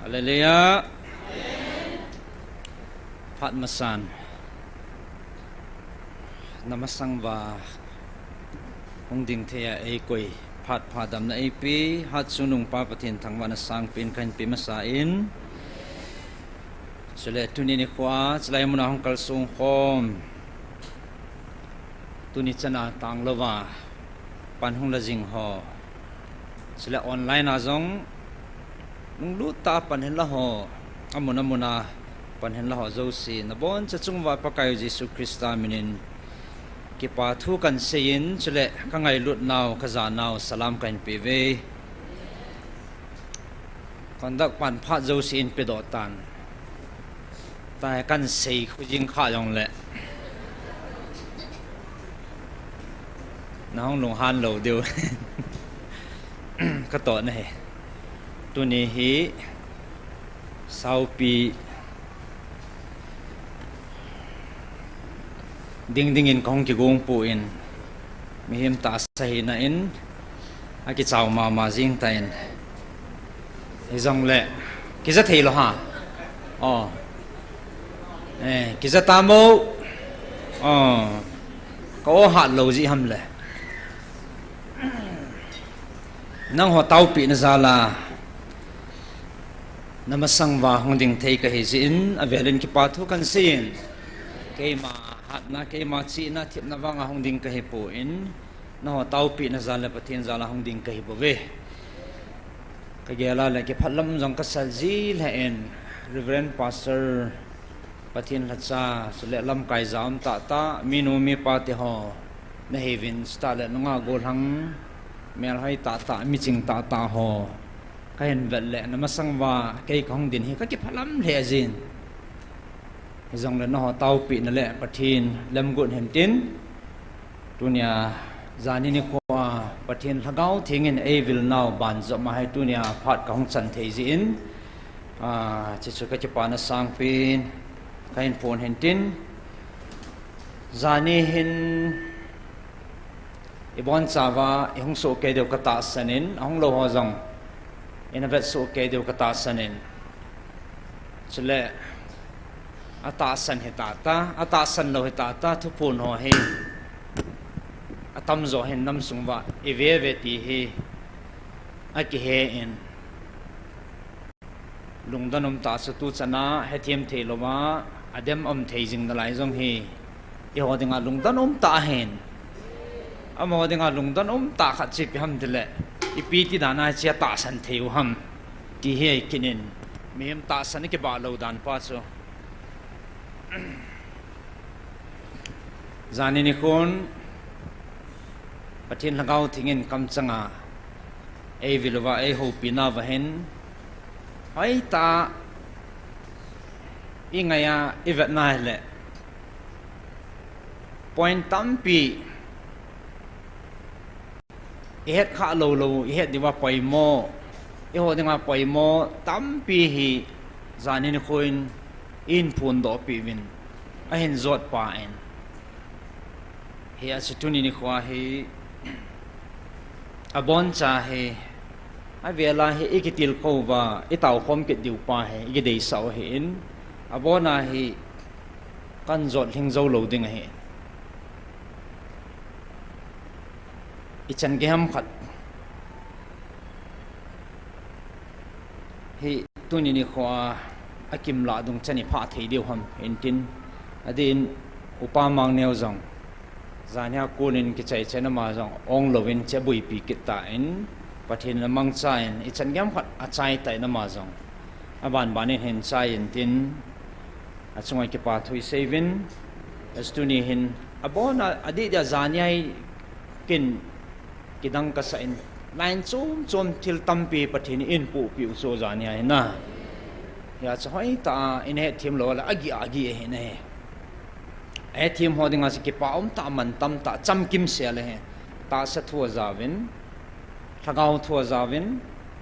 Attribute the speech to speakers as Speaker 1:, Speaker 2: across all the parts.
Speaker 1: Hallelujah. Phat masan namasang va hong ding thea ei koi phat phadam na ei pi hat sunung pa pathin thangwana sang pin kan pi masa in chule tuni ni khwa chlai muna hong kal sung khom tuni chana tang lova pan hong la jing ho chule online azong nung lu ta pan hen la ho amuna pan hen la ho zo si na bon cha chung wa pa kai Jesu Krista minin ki pa thu kan sein chule ka ngai lut naw ka za naw salam kan pe ve kondak pan pha zo si in pe do tan ta kan sei khu jing kha yong le na hong lung han lo deu ka to na he tu ni hi sau pi ding in kong ki gong pu in mi him ta sahi na in a ki chaw ma jing ta in hi zong le ki za thei lo ha ki za ta mo ko ha lo ji ham le nang ho tau pi na za la namasang wa hong ding thei ka hi zin avelin ki pa thu kan sin ke ma hat na ke ma chi na thip na wanga hong ding ka hi po in na ho tau pi na zala pathin zala hong ding ka hi bo ve ka gela la ke phalam jong ka sal ji la en reverend pastor pathin la cha sule lam kai jam ta minu mi pa te ho na heaven sta le nga gol hang mel hai ta mi ching ta ho ka hen vel le namasang wa ke khong din hi ka ki phalam le jin zong le no tau pi na le pathin lam gun hen tin tunia zani ni ko pathin Lhagaotheng in ei vil now ban zo ma hai tunia phat ka hong chan thei ji in chi chu ka chi pa na sang pin ka hin phone hen tin zani hin ibon chawa i hong so ke deu ka ta sanin hong lo ho zong in a vet so ke deu ka ta sanin chule ata san he ata san lo he ta Thuphon ho he atam zo hen nam sungwa eve ti he aki he in lungdanom ta su tu chana he thiam the loma adem om thei jing da lai jong he i ho dinga lungdanom ta hen amo dinga lungdanom ta kha chi pi ham dile i pi ti dana chia ta san theu ham ti he kinin mem ta san ke ba lo dan pa so zani ni khon pathin Lhagaotheng in kam changa ei vilwa ei ho pina wa hen ai ta ingaya ivet na le point tampi i het kha lo i het diwa poimo i ho dinga poimo tampi hi zani ni khon in phun do pi win a hen zot pa en he a situni ni khwa he a bon cha he a vela he ikitil ko wa i taw khom ke diu pa he i dei saw he in a bona he kan zot hing zo lo ding he i chan ge ham khat he tuni ni khwa akim la dung chani pha thei deu ham entin adin upa mang neu jong zanya kunin ki chai chena ma jong ong lovin che bui pi kita in pathin lamang chain i chan gam khat a chai tai na ma jong aban banin hen chai entin a chungai ki pa thui sevin astuni hin abona adi da zanyai kin kidang ka sa in line chom thil tampi pathin in pu pi so zanyai na ya choi ta in he thim lo la agi he ne e thim hoding as ki paum ta man tam ta cham kim se le he ta sa thua zawin thagau thua zawin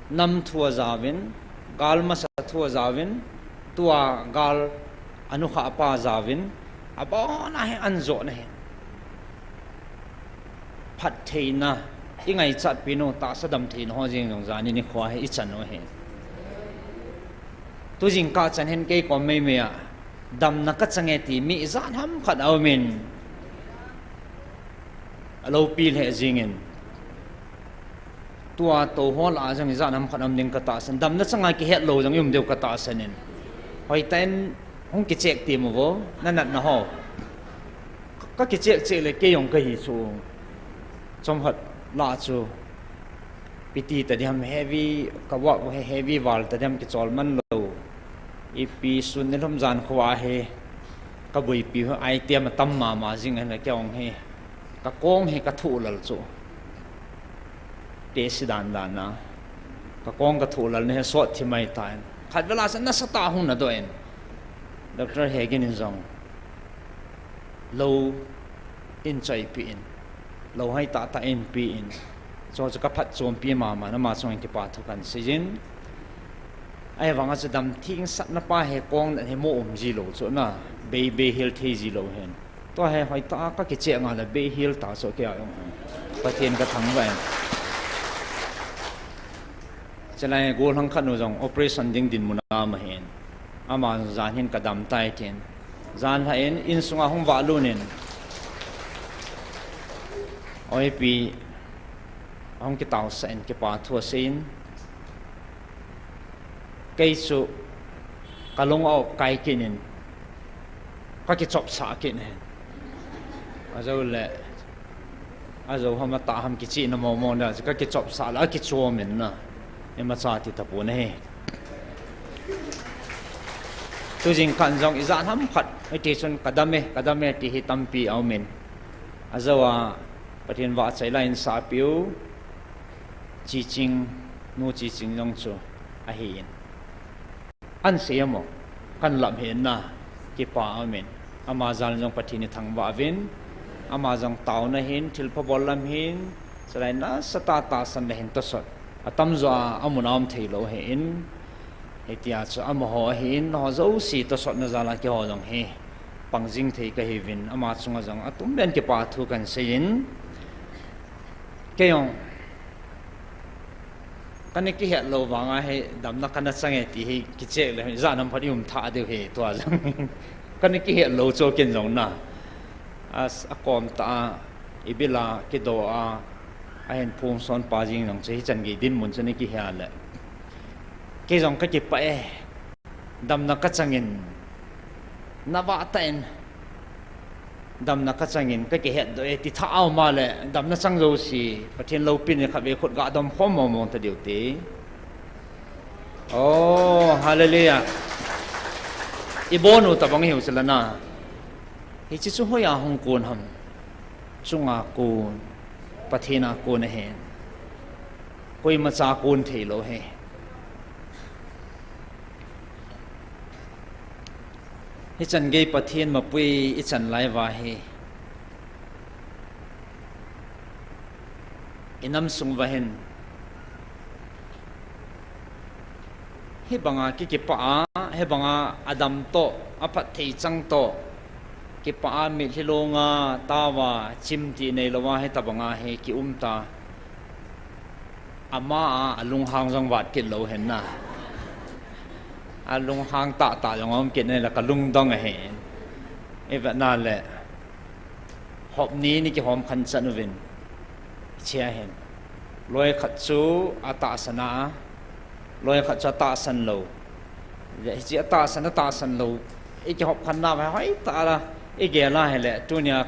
Speaker 1: nam thua zawin gal ma sa thua zawin tua gal anu kha pa zawin abona he anzo ne he phat theina ingai chat pino ta sa dam thin ho jing jong zani ni khwa he i chan no he tu jing ka chan hen ke ko me me a dam na ka change ti mi zan ham khat au min alo pil he jingin tua to hol a jang zan ham khat am ning ka ta san dam na changa ki het lo jang yum deu ka ta sanin hoi ten hong ki chek ti mo wo na nat na ho ka ki chek che le ke yong ka hi chu chom hat la chu piti ta diam heavy ka wa heavy wal ta diam ki chol man lo ipi sun ne thom jan khwa he ka bui pi ho ai tiam tam ma jing han ke ong he ka kong he ka thu lal chu te sidan dan na ka kong ka thu lal ne so thi mai ta khat vela san na sata hun na do en Dr. Hagen in zong low in chai pi in low hai ta in pi in so ka phat chom pi ma na ma chong ki pa thu kan sijin ai wanga chu dam thing sat na pa he kong na he mo ji lo chu na be hil the ji lo hen to he hoi ta ka ki che nga la be hil ta so ke ayong Pathen ka thang wa chalai gol hang khan no jong operation ding din muna ma hen ama zan hin kadam tai ten zan ha in sunga hong wa lunin oi pi hong ki taw sen ki pa thua sin cây su kalong au kai kinin ka ki chop sa kin azo le azo hama ta ham ki chi na mo na ka ki chop sa la ki chuo min na ema cha ti ta pu ne tu jing kan jong izan ham khat ai ti sun kadame ti hi tampi au min azawa Pathen wa chai lain sa piu chi ching no chi ching jong chu a hin an siamo kan lam hen na ki pa amen amazal jong Pathen ni thang wa vin amazong taw na hin thil pha bol lam hin salai na sata ta san na hin to sot atam zo amunam theilo hin etia chu amho hin ho zo si to sot na zala ki ho jong he pangjing thei ka hevin ama chunga jong atum ben ki pa thu kan sein keyong kan ki het lo wanga he dam na kan change ti he ki che le za nam phani tha de he to jang kan ki het lo cho ken jong na as akom ta ibila ki do a hen phum son pa jing jong che chan gi din mun chani ki ha le ke jong ka ki pa e dam na ka changin na wa ten dam na ka changin ka ki het do e ti tha au ma le dam na chang zo si Pathen lo pin kha ve khot ga dom phom mo ta deu te oh hallelujah ibonu ta bang hiu selana hi chi chu hoya hong kun ham chunga kun Pathena kun he koi ma cha kun thei lo he hi chan ge Pathen ma pui I chan lai wa he inam sung wa hen he banga ki pa he banga adam to apat thei chang to ki pa mi hilonga tawa chimti nei lowa he tabanga he ki ta ama alung hang jong wat ki lo hen na alung hang ta jong om ki nei la ka lung dong he e va na le hop ni ni ki hom khan chan win chia hen loi khat chu ata sana loi khat cha ta san lo ye chi ta san lo e ki hop khan na ba hai ta la e ge la he le tu nya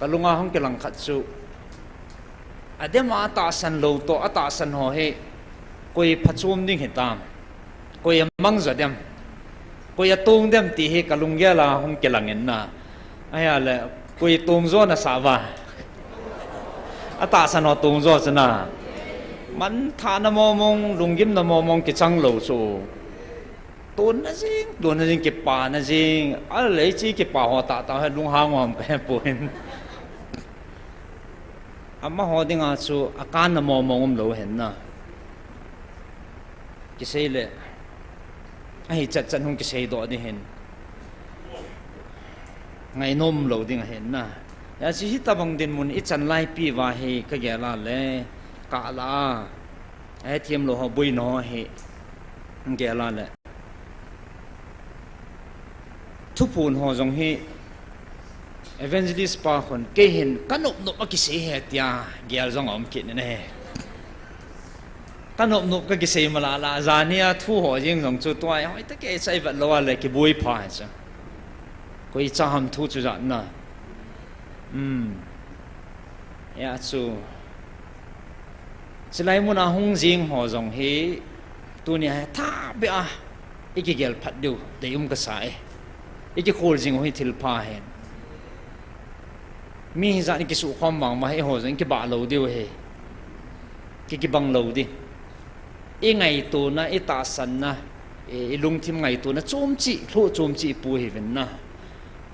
Speaker 1: kalunga hong ke lang khat chu adema ata san lo to ata san ho he koi phachum ding he tam koi mang za dem koi atung dem ti he kalung ya la hong ke lang en na aya le koi tung zo na sa wa ata san ho tung zo chana man tha na mo mong lungim na mo mong ki chang lo chu tôn na jing ki pa na jing a le chi ki pa ho ta he lung hang om pe poin amma ho dinga chu akan na mo mong lo hen na ki sei le ai chat chan hung ki sei do ni hen ngai nom lo ding hen na ya chi hi tabang din mun I chan lai pi wa he ka ge la le ka la ai thiam lo ho bui no he nghe là lệ Thuphon ho giống hi evangelist Pathen cái hình cái nộp cái gì hết ya nghe giống ông kia này cái nộp cái gì mà là ra nia thu họ riêng giống chú tôi hỏi tất cái sai vật lo là cái bùi phai chứ có cha ham thu chú dặn nè ya chú chỉ lại muốn hung riêng họ giống hi tu nia thà bia cái gel phát điều để cái sai cái khổ riêng họ thil phá hen mi ra cái sự khoan bằng mà hay họ giống cái bả lâu điều he cái bằng lâu đi ngày tu na ta san na lung thim ngày tu na chom chi thlo chom chi pu hi ven na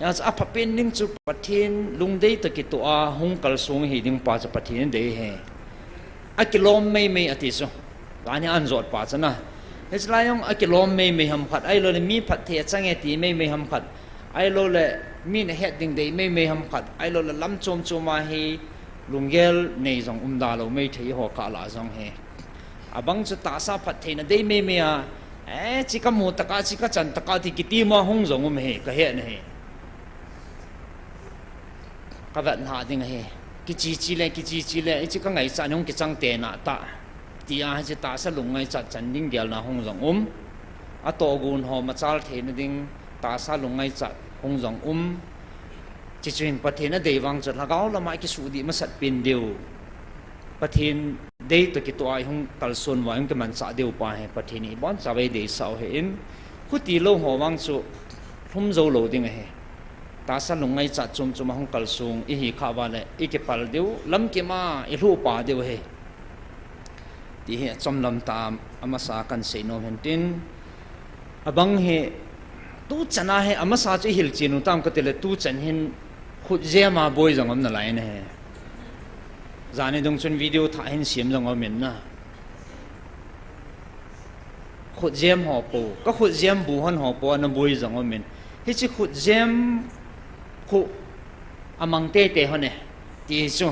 Speaker 1: ya sa pa pen ning chu Pathen lung dei ta ki to a hung kal sung hi ding pa cha Pathen de he a kilom mei ati so ani an zot pa cha na es la yong a kilom mei ham khat ai lo le mi phat the change ti mei ham khat ai lo le mi na het ding dei mei ham khat ai lo le lam chom choma hi lungel nei jong da lo mei thei ho ka la jong he abang chu ta sa Pathen na dei me a chi ka mu taka chi ka chan taka ti kiti ma hung zong he ka he ne he ka vat ha ding he ki chi le chi ka ngai cha nong ki chang te na ta ti a chi ta sa lung ngai cha chan ding gel na hung zong a to gun ho ma chal the na ding ta sa lung ngai cha hung zong chi chin Pathen na dei wang cha lagaw la mai ki su di ma sat pin deu Pathen dei to ki to ai hung kal son wa ang man sa deu pa he Pathen ni bon sa ve dei sao he in khuti lo ho wang chu thum zo lo ding he ta sa lung ngai cha chum hung kal sung i hi kha wa le i ke pal deu lam ke ma i lu pa deu he ti he chom lam tam ama sa kan sei no hen tin abang he tu chana he ama sa chi hil chinu tam ka tele tu chan hin khut je ma boy jong am na lai ne he zane dong chun video tha hin sim jong am na khut jem ho po ka khut jem bu hon ho po na boy jong am min hi chi khut jem khu amang te ho ne ti chu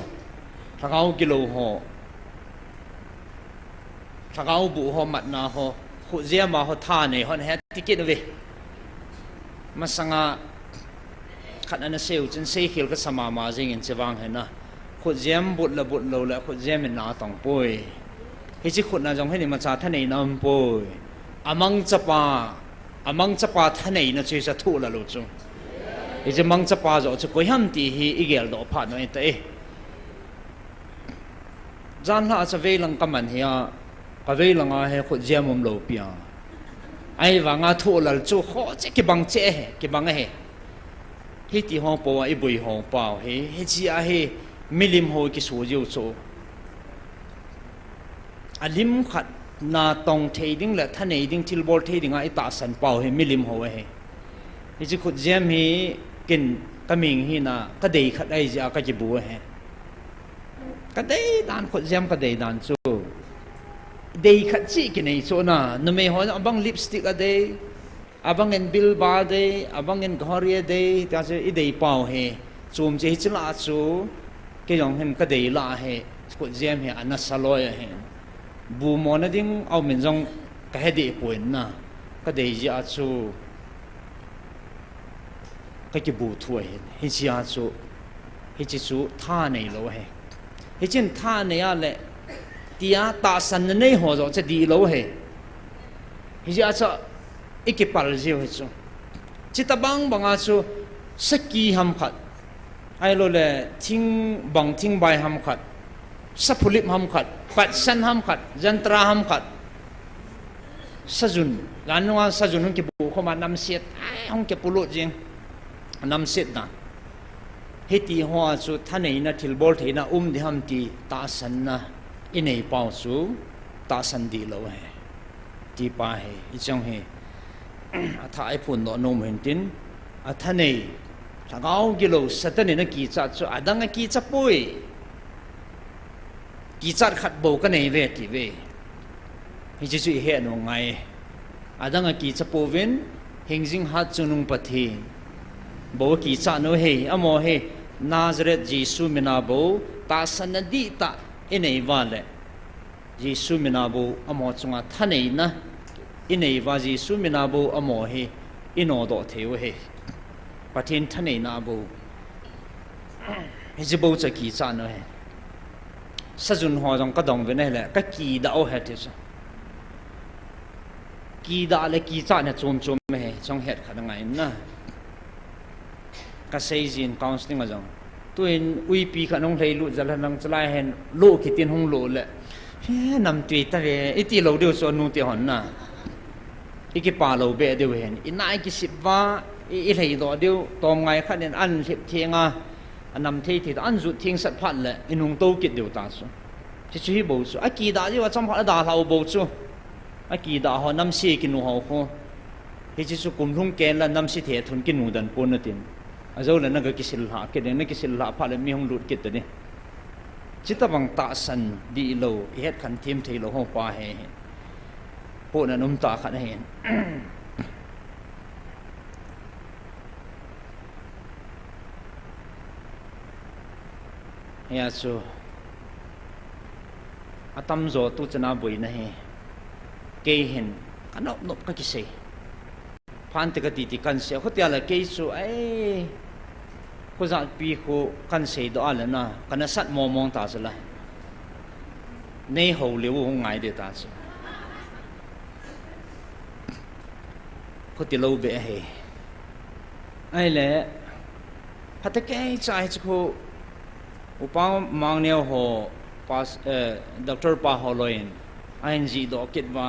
Speaker 1: thagau kilo ho thagau bu ho mat na ho khut jem ma ho tha ne hon he ticket ve masanga khat ana seu chen sei khil ka sama ma jing in chewang he na khut jem but lo la khut jem in na tong poi hi chi khut na jong he ni ma cha thanei nam poi amang chapa thanei na che sa thu la lo chu hi je mang chapa zo chu koi ham ti hi igel do pha no te jan ha cha ve lang kaman hiya ka ve lang a he khut jem mum lo pia ai wanga thu la chu kho che ki bang che he ki bang he hi ti ho po ai bui ho pao he chi a he milim ho ki su jiu chu alim khat na tong thei ding la thanei ding til bol thei ding ai ta san pao he milim ho he hi chi khut jem hi kin kaming hi na ka dei khat ai ja ka ji bu he ka dei dan khut jem ka dei dan chu dei khat chi ki nei so na no me ho abang lipstick a dei abang en bil ba dei abang en ghoria dei ta se i dei pao he chum che chi la chu ke yong hen ka dei la he khut jem he ana saloi he bu mo na ding au min jong ka he de poin na ka dei ji a chu ka ki bu thuai he chi a chu he chi chu tha nei lo he he chin tha nei a le tia ta san nei ho zo che di lo he he ji a cha ikipal ji ho chu chi ta bang banga chu saki ham khat ai lo le thing bai ham khat sapulip ham khat pat san ham khat jantra ham khat sajun lanwa sajun hong ki bu kho ma nam set ai hong ke pulo jing nam set na heti ho chu thanei na thil bol theina di ham ti ta san na inei pau chu ta san di lo he ti pa he I chang he atha ai phun no nom hen tin athanei thagau gilo satani na ki cha chu adanga ki cha pui ki chat khat bo ka nei ve ti ve hi chi chu he no ngai adanga ki cha po ven hingjing hat chunung Pathen bo ki cha no he amo he Nazareth Jesu minabo ta sanadi ta inei wale Jesu minabo amo chunga thanei na inei vaji suminabu amo he inodo theu he Pathen thane na bu hijibo chaki cha no he sajun ho jong ka dong ve ne le ka ki da o he ti so ki da le ki cha na chom chom me he chong het kha ngai na ka sei jin counseling ajong tuin ui pi kha nong lei lu jal nang chlai hen lo ki tin hong lo le he nam tui ta ve iti lo deu so nu ti hon na iki pa lo be deu hen inai ki sipwa i lei do deu tom ngai kha nen an hip thenga anam thei thi an zu thing sat phat le inung to kit deu ta so chi chi bo so aki da ji wa cham phat da lau bo chu aki da ho nam si ki nu ho kho hi chi su kum lung ken la nam si the thun ki nu dan pon na tin azo la na ga ki sil ha ke ne ki sil la pha le mi hong lut kit ni chita bang ta san di lo het khan thim thei lo ho pa he po na num ta khan hen ya chu atam zo tu chana boi na he ke hen kanop nop ka ki se phan te ka ti ti kan se khotia la ke chu ai ko za pi ko kan se do ala na kana sat mo mong ta sala nei ho le wo ngai de ta chu ko ti lo be he ai le phat ke chai chu upa mang neo ho pas doctor pa holoin ING do kitwa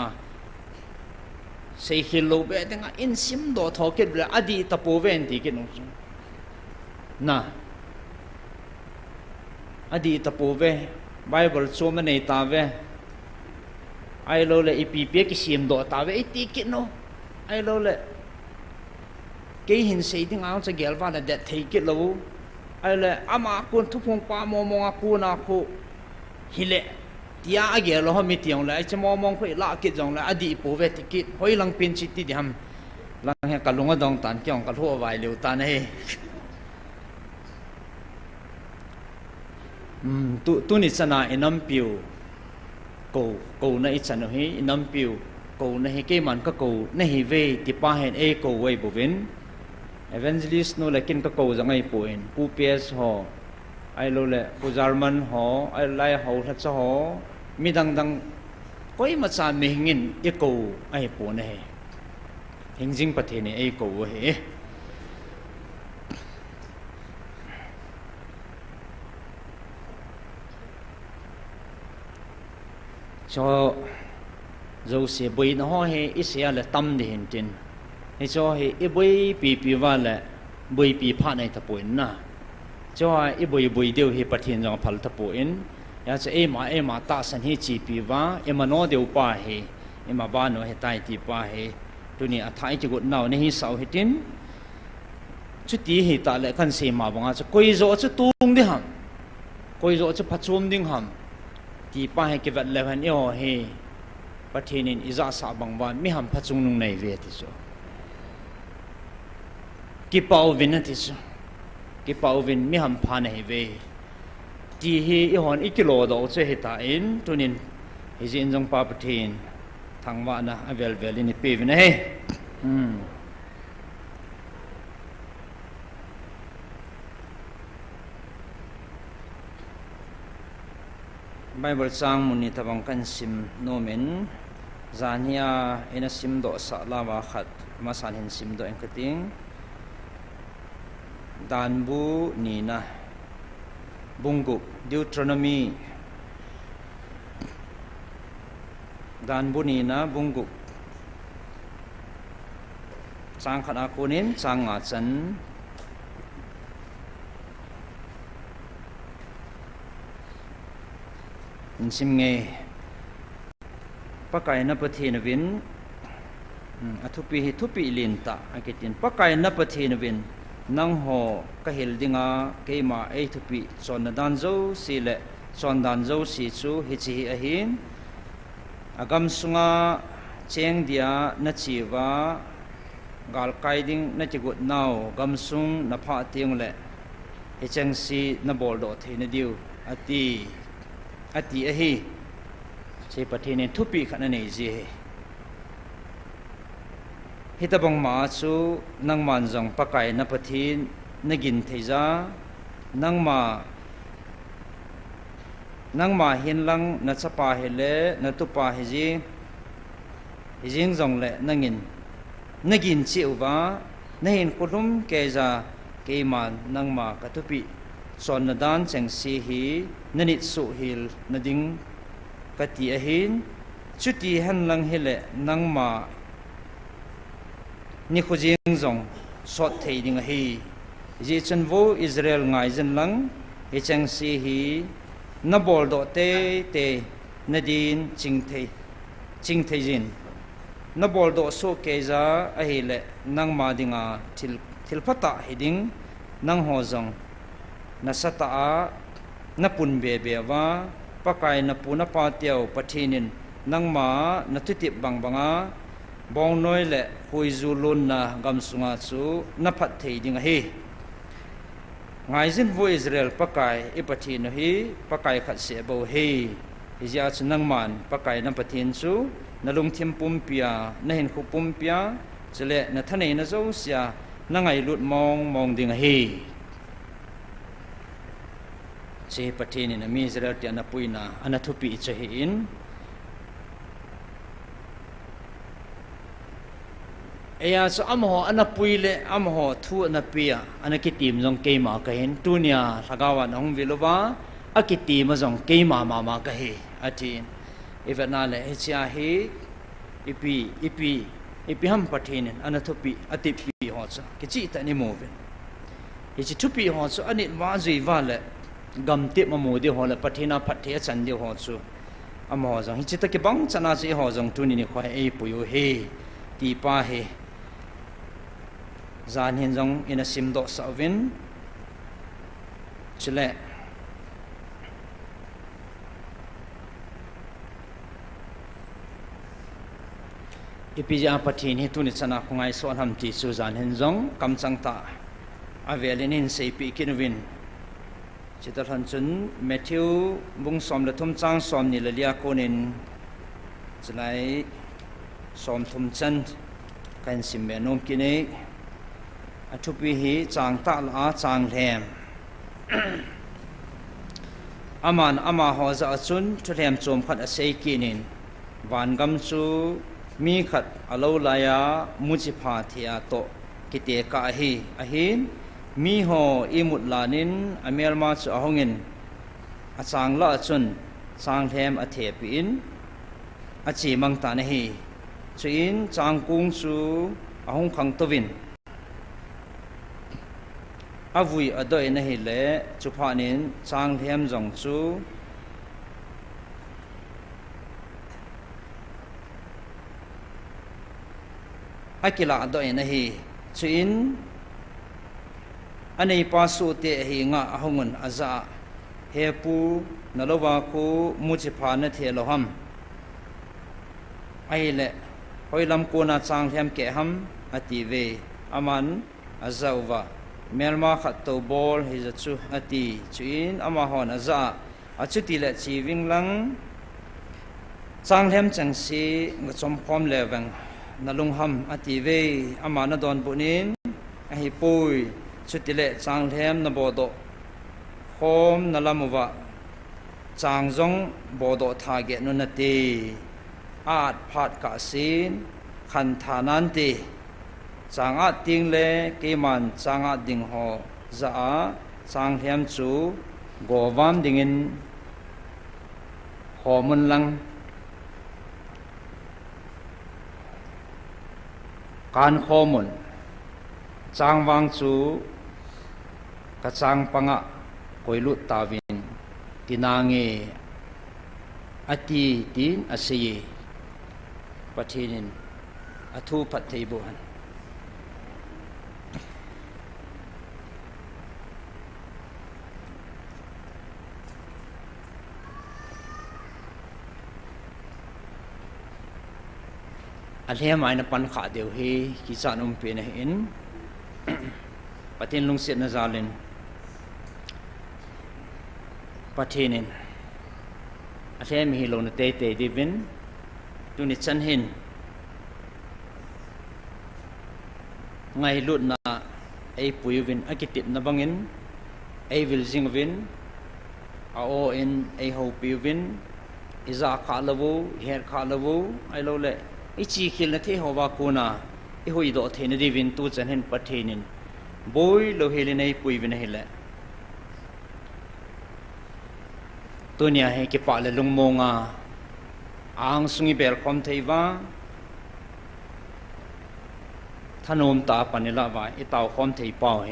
Speaker 1: sei hello be tenga in sim do thoket bla adi tapo ven ti kin na adi tapo ve bible choma nei ta ve ai lo le ipp ki sim do ta ve ti kin no ai lo le ke hin sei ding ang cha gel va la that take it lo ai le ama kun thupong pa mo mo aku na khu hile tia age lo mi tiang la che mo mong khoi la ki jong la adi po ve tikit hoi lang pin chi ti ham lang he kalunga dong tan kyong ka tho vai leu tan he tu ni chana enam piu ko na i chan hi enam piu ko na he ke man ka ko na hi ve ti pa hen e ko wei bo vin evangelist no lekin ka ko jangai poin pu ps ho ai lo le pu jarman ho ai lai ho tha cha ho mi dang dang koi ma cha me ngin e ko ai po ne hingjing pathe ne e ko he cho zo se boi no ho he isia le tam de hin tin he cho he e boi pi wa le boi pi pha nei ta poin na cho e boi deu he pathin jong phal ta poin ya che e ma ta san hi chi pi wa e ma no deu pa he e ma ba no he tai ti pa he tu ni a thai chi gut nau ne hi sau he tin chu ti hi ta le kan se ma banga cha koi zo chu tung di ham koi zo chu phachum ding ham ti pa he ke vat le han yo he pathin in iza sa bang wan mi ham phachung nung nei ve ti so ki pau vin ti so ki pau vin mi ham pha nei ve ti hi i hon ikilo do che he ta in tunin hi jin jong pa pathin thangwa na avel vel in pe vin he Bible sang muni tabang kan sim nomen zania ina sim do sa lawa khat masan hin sim do engkating danbu nina bungu Deuteronomy danbu nina bungu sang khat akunin sang nga chan sim nge pakai na pathin vin thupi lin ta akitin pakai na pathin vin nang ho ka hil dinga keima e thupi chon dan zo si le chon dan zo si chu hi chi a hin agam sunga cheng dia na chiwa gal kai ding na chi gut nau gam sung na pha tiang le he cheng si na bol do theina diu ati a hi che pathin thupi khana nei je hitabang ma chu nang man jong pakai na pathin nagin theja nangma hinlang na chapa hele na tupa hiji hijing jong le nagin chiuwa nahin kulum keja keiman nangma katupi son na dan cheng si hi nanit su hil nading kati ahin chuti hanlang hele nangma ni khujing jong sot thei ding hi ji chanvo Israel ngai zen lang hi cheng si hi na bol do te nadin ching thei jin na bol do so keja a hi le nang ma dinga thil phata hiding nang ho jong na sata a na pun be wa pakai na puna pa tiao pathinin nang ma na tutip banga bong noi le hui zulun na gamsunga chu na phat thei ding hi ngai jin vo Israel pakai ipathi no hi pakai khat se bo hi hija chu nang man pakai na pathin chu na lung thim pum pia na hin khu pum pia chele na thanei na zo sia na ngai lut mong ding hi che pathin in mi Israel ti na puina ana thupi che hi in aya so amho anapuile amho thu anapia anakitim jong keima ka hin tunia Lhagawan ong vilowa akitim jong keima mama ka hi atin evana le hia hi ipi ham pathin anathupi atipi ho cha kichi ta ni moven hi thupi ho chu anit wa zui wa le gam te ma mo de ho le pathina phathe chan de ho chu amho jong hi chita ke bang chana chi ho jong tuni ni khoi ei puyo he ti pa he zan hin jong in a sim do sawin chile ipija pathin hi tuni chana khungai so ham ti chu zan hin jong kam chang ta avelin in sei pi kinwin chitar han chun Matthew bung som la thum chang som ni la lia konin chlai som thum chan kan sim me nom kine athupi hi chang ta la chang hem aman ama ho za chun thuthem chom khat a sei kinin van gam chu mi khat alo laya muchi pha thia to kite ka hi ahin mi ho imut lanin amelma chu ahongin achang la chun chang hem a the pi in achi mang ta ne hi chuin chang kung chu ahong khang tovin avui adoi na hi le chuphanin chang hem jong chu akila adoi na hi chuin anei pa su te hi nga ahongun aza hepu nalowa ku muchi pha na the loham ai le hoilam ko na chang hem ke ham ati ve aman azawa melma khat to bol hi za chu ati chuin ama hon aza achuti le chi winglang chang hem chang si ngachom khom lewang nalung ham ati ve ama na don bunin a hi pui chuti le chang hem na bodo khom nalamuwa chang jong bodo thage nu na te at phat ka sin khan thanan te changa ting le keman changa ding ho za a chang hem chu gowam dingin khomun lang kan khomun chang wang chu ka chang panga koilu tawin tinange ati tin aseye pathinin athu pathei bohan alhem aina pan kha deu he ki chanum pe na in patin lung set na zalin pathinin alhem hi lo na te divin tu ni chan hin ไงลุดนะไอ้ปุยวินไอ้กิตินะบังอินไอ้วิลซิงวินเอาเอ็นไอ้ฮูปีวินอิจาขาลวูเฮียขาลวูไอ้โลเล่ไอ้ชีขิลนะที่หัวกูนะไอ้หุยโดเทนดีวินตูจันเห็นปะเทนินบอยโลเฮลินไอ้ปุยวินเฮล่ตัวเนี้ยให้เก็บปะเลยลงมงอ่างสุงิเบลคอมเทวาท่านอมตาปนิลาวาอิตาวคอมเทปาวเฮ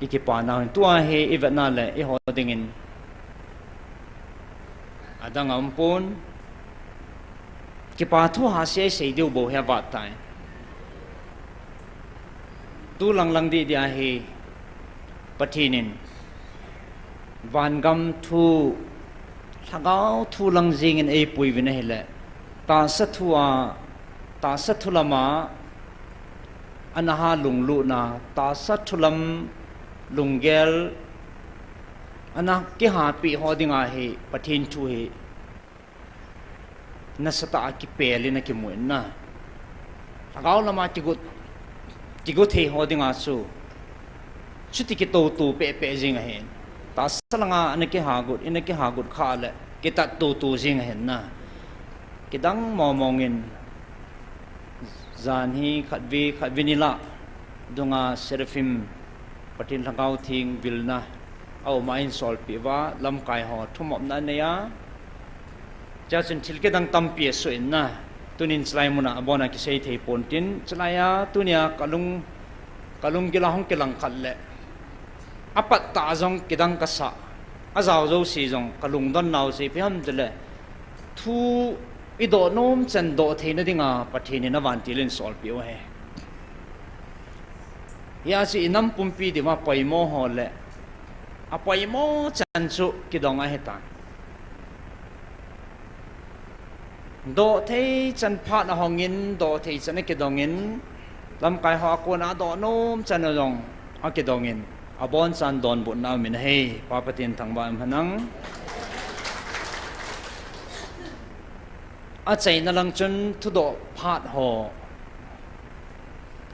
Speaker 1: อีกปานาตัวเฮอีเวนัลเลยอีหัวดิ่งินอาดังอัมพุนกิปาทัวหาเสียเสียดิวโบเฮบัดไตตูลังลังดีเดียเฮปะทีนินวันกำทูถ้าเขาทูลังจิงเอปุยวินเฮเลตาสัตว์ละมาอันหาลุงลุนาตาสัตว์ลำลุงเกลอันนั้นกิหาปีหอดิงาเฮปะทินทูเฮนัสตากิเปลินักิมุนนะถ้าเขาละมาจิกุเทหอดิงาสูชุดที่กิโตตูเปะจิงเฮตาสลังอันนี้กิหากุดข้าเลยกิตัดตูจิงเห็นนะกิดังมองเงินจานฮีขัดวินิละดงอาเซรฟิมปฏิลังเอาทิ้งวิลนะเอามาอินสอลปีว่าลำกายหอทุ่มอมนั่นเนี่ยจะจนทิลกิดังตั้มเปียสุนนะตัวนินสไลมุนะบอนักเสียเทปนตินสไลยาตัวเนี้ยกะลุงกิลาห้องกิลังขัดเละอปัตตาจงกิดังกัสสะอาจาวสีจงกะลุงดอนนาวสีพิฮัมเดลทูอีโดนมจันโดเทนดิ่งปะเทนินวันที่เล่นสอลปิวเฮยาสิน้ำปุ่มปีดีมาปอยโมหอเละอะปอยโมจันสุกิดองอาเฮตันโดเทจันพาดหองินโดเทจันกิดองงินลำกายหอกวนอาโดนมจันนองอากิดองงินอาบอนจันโดนบุญนามินเฮปาปตินทางบ้านพนังอาใจนั่งลังจนทุดพาดหอ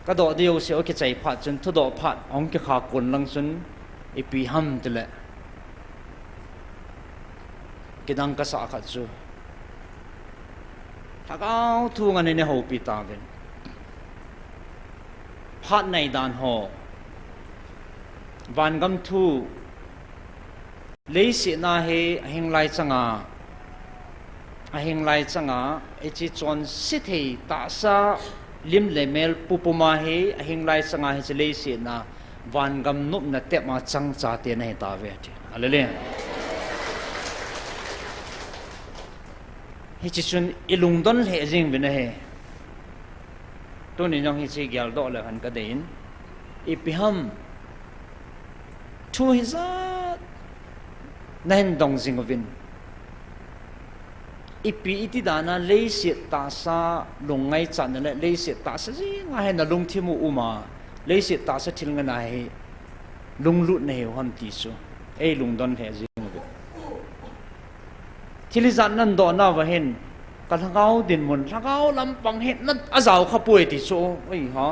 Speaker 1: กระโดดเดียวเสียวกิใจพาดจนทุดพาดองกิขากลลังจนอีปีห้ำตัวแหละกิดังกษาขัดจูถ้าเขาทุ่งอันนี้หัวปีตาเป็นพาดในด้านหอวันกำทูเลยสินาเฮหิงไลจังอาหิงไลจังไอจีจอนสิทธิตาซาลิมเลเมลปุปมาเฮอาหิงไลจังเฮจะเลยสินาวันกำนุบนัดเตะมาจังจ่าเตียนให้ตาเวทีอะไรเลยเฮจิชุนอิลุงดอนเฮจิงเป็นเฮตัวนี้ยังเฮจิเกลดอเลยหันกระเด็นอีพิฮัมทูฮิซานั่นดงจิงวินอีปีอิติดานะเลยเสียตาซาลงไงจันนั่นแหละเลยเสียตาซาสิง่ายนะลงที่มูอุมาเลยเสียตาซาทิลกันไหนลงลุดในหัวตีสูเอ้ลงดอนเฮจิงวินทิลิจันนั่นดอนน่าวเห็นกันทั้งเขาดินมุนทั้งเขาลำปังเห็นนั่นอาจาวเขาป่วยติสูไอ้ฮะ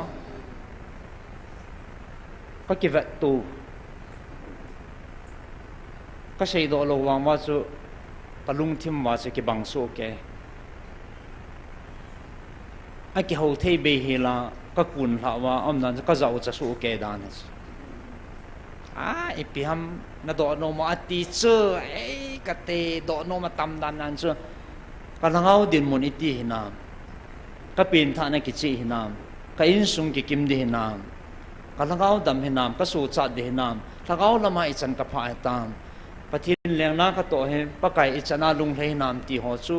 Speaker 1: ก็เก็บตัวก็ใช้ดอกลวงว่าสูตะลุงทิมว่าจะเก็บบังสูแกไอ้เกี่ยวเทเบฮีลาก็กุนละว่าอันนั้นก็จะเอาจะสูแกดานไอ้พี่ฮัมน่าดอกโนมาตีเจอไอ้กะเตดอกโนมาตำดานนั่นเจอก็ทั้งเขาดินมุนอิติหินามก็เป็นท่านกิจหินามก็อินสุงกิกิมดิหินามก็ทั้งเขาดำหินามก็สูจัดดิหินามทั้งเขาละมาอิจันกับพายตามปฏิทินเลี้ยงน้าก็โตเห็นปะไก่อิจนาลุงเลยนามตีหัวจู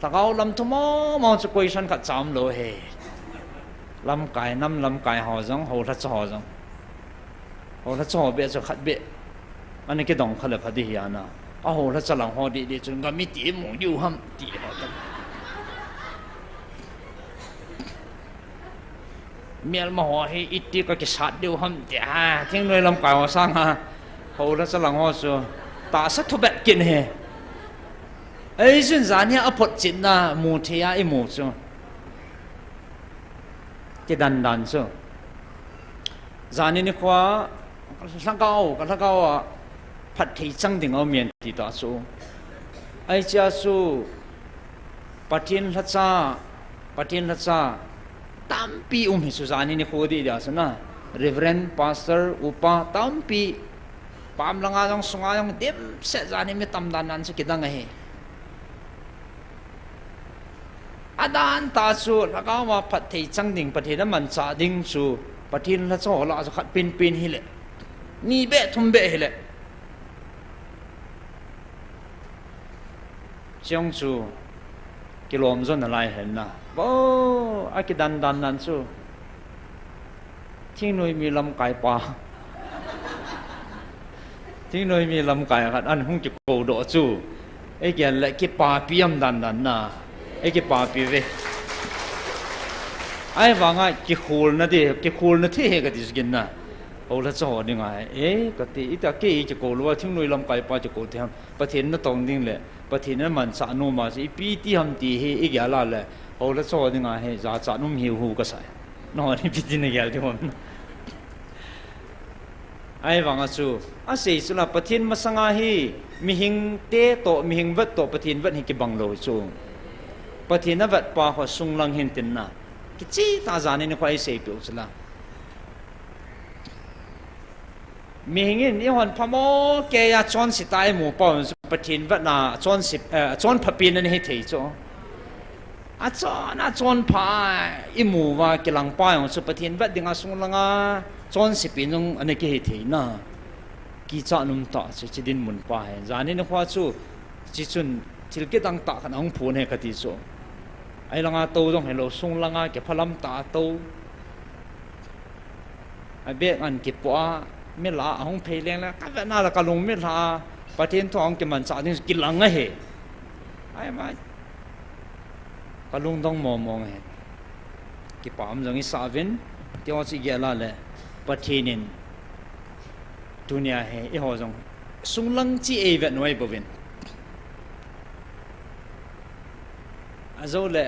Speaker 1: ถ้าเขาลำทุ่มมองจะกุยฉันขัดจามโลเฮลำไก่น้ำลำไก่ห่อจังหัวทัดห่อจังหัวทัดห่อเบียจะขัดเบียอันนี้ก็ดองขลับพอดีฮานะหัวทัดหลังห่อดีจนก็มีตีหมูอยู่ห้ำตีห่อจังเมียมาห่อให้อิติก็จะสัตว์เดียวห้ำตีทิ้งเลยลำไก่หัวสร้างหัวทัดหลังห่อจูตาสักทุบกินเฮไอ้ส่วนจานเนี่ยอภพจินนะมูเทียไอมูจู cái đàn số giờ này khóa Lhagaotheng phát thị chẳng tiếng ở miền thì đó số ai cha số Pathen Lhagaotheng tampi hisu giờ này khóa đi đó số na Reverend Pastor Upa tampi pam lang ang sungayang dem sa giờ này mới tâm đàn số kita ngay adan ta số Lhagaotheng phát thị chẳng tiếng phát thị nó mình trả tiếng số Pathen Lhagaotheng là khát pin hi lệ ni bẹ thum bẹ hi lệ trong số cái lom zon là lại hình na bố ai cái đàn số thiên nuôi mi lâm cài pa thiên nuôi mi lâm cài khát ăn không chịu cổ độ chú ấy cái lại cái pa piam đàn na ấy cái pa pi về ai vang ai cái khul na thế cái gì cái na ô là cho đi ngay cái tí ít cái chỉ cổ luôn thiên nuôi lâm cài pa chỉ cổ thêm Pathen nó tông điên lệ Pathen nó mình sản nôm mà chỉ pi tí ham tí he ý cái là lệ ô là cho đi ngay giá sản nôm hiểu hu cái sai nó đi pi tí này cái gì không ai vang asu ase sula Pathen mà sang hi mi hing te to mi hing vật to Pathen vật hi cái bằng lối chu Pathen nó vật pa ho sung lang hin tin na cái chi ta giả nên khoai say biểu sula mình như hòn phàm ô kê ya chọn sĩ tai mù bao Pathen vật na chọn phapin nên hết thấy cho chọn phá imu và cái lăng pa yang su Pathen vật đi ngang sung langa chọn sĩ pin trong anh cái hết thấy na kỳ chọn nôm ta chỉ đến muốn pa hay giả nên khoa chu chỉ chun til cái tăng ta khăn ông phun hay cái gì cho ai langa tàu trong hello sung langa cái phalam ta tàu ai biết anh cái poไม่ละห้องเพลงแล้วก็แบบนั้นละก็ลงไม่ละประเทศท้องจะมันสาธิตกินหลังไงเหรอไอ้มาก็ลงต้องมองเหรอกี่ปามจังอีสาวินที่ว่าสิเกล้าเลยประเทศนี้ดุนยาเหรออีหัวจังสุงลังจีเอเวนไว้บ่วินอาโจเลย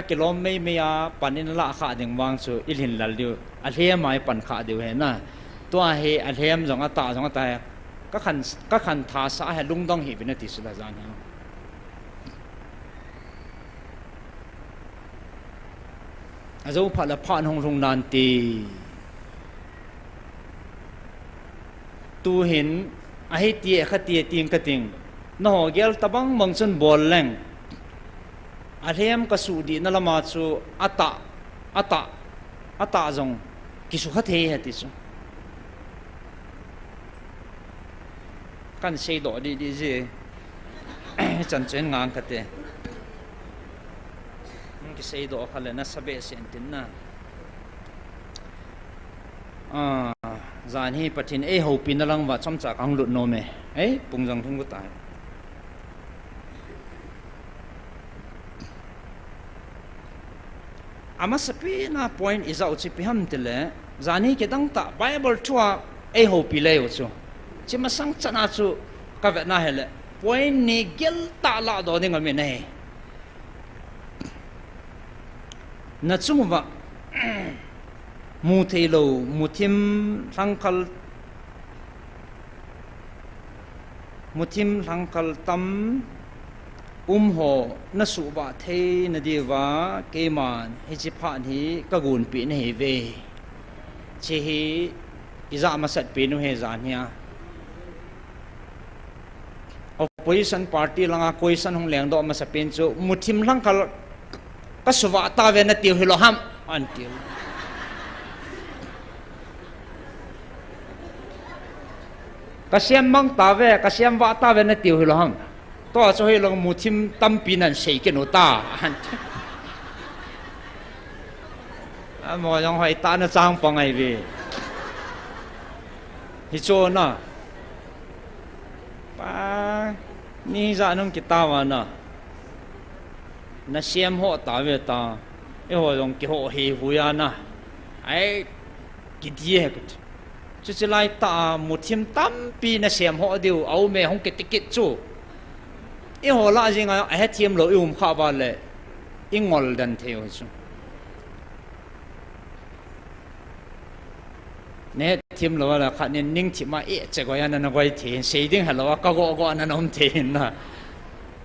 Speaker 1: กิโลไม่ยาปันนินละขาดึงวางสู่อิลินลัลดิวอันเฮียไม่ปันขาดิวเห็นนะตัวเฮอันเฮียมจงอาตาจงอาตาก็ขันทาสาเหลุงดองเฮวินาทีสุดท้ายเนี่ยอาจจะพัดละพันหงลงนานตีตัวเห็นไอ้เตี้ยขัดเตี้ยติงกระติงนอเกลตะบังมังชนบอลแรงอันเฮียมก็สูดีนั่นละมาสู่อาตาจงกิสุขัดเฮเหติสุกันเสียดอดีสิจันเจนงานกันเตะมันก็เสียดอเขาเลยนะสเปซเซนตินนะจานที่Pathenหูปีนลังว่าช่องจากอังลุดโนเมปุ่งจังทุ่งก็ตายอามาสปีน่า point อีจะอุจิพิฮัมติเลยจานที่ก็ตั้งแต่ Bible ชัวหูปีเลยอุจุchỉ mà sang chân áo chú các việc này là point này gel ta la đó nên người này nãy chung vậy mu thầy lâu mu thêm thăng khal tâm hồ nãy số ba thầy nãy đi vào cái màn hay chỉ phản hi các nguồn pin này về chỉ hi isa mà sát pin nó hay giản nha opposition party langa question hong leng do ma sa pen chu muthim lang kal ka suwa ta ve na tiu hilo ham until ka siam mang ta ve ka siam wa ta ve na tiu hilo ham to cho hi long muthim tam pinan sei ke no ta a mo yong hoi ta na chang pa ngai ve hi cho na pa ni za nong kita wa na siam ho ta ve ta e ho dong ki ho he hu ya na ai ki die ke chu chu lai ta muthim tam pi na siam ho diu au me hong ke tikit chu e ho la jinga a he thiam lo kha ba le ingol dan theo chu nè thêm lo là khát nên ninh thì mà ít chỉ có anh nó quay thiền xây dựng hay là có gõ anh nó không thiền na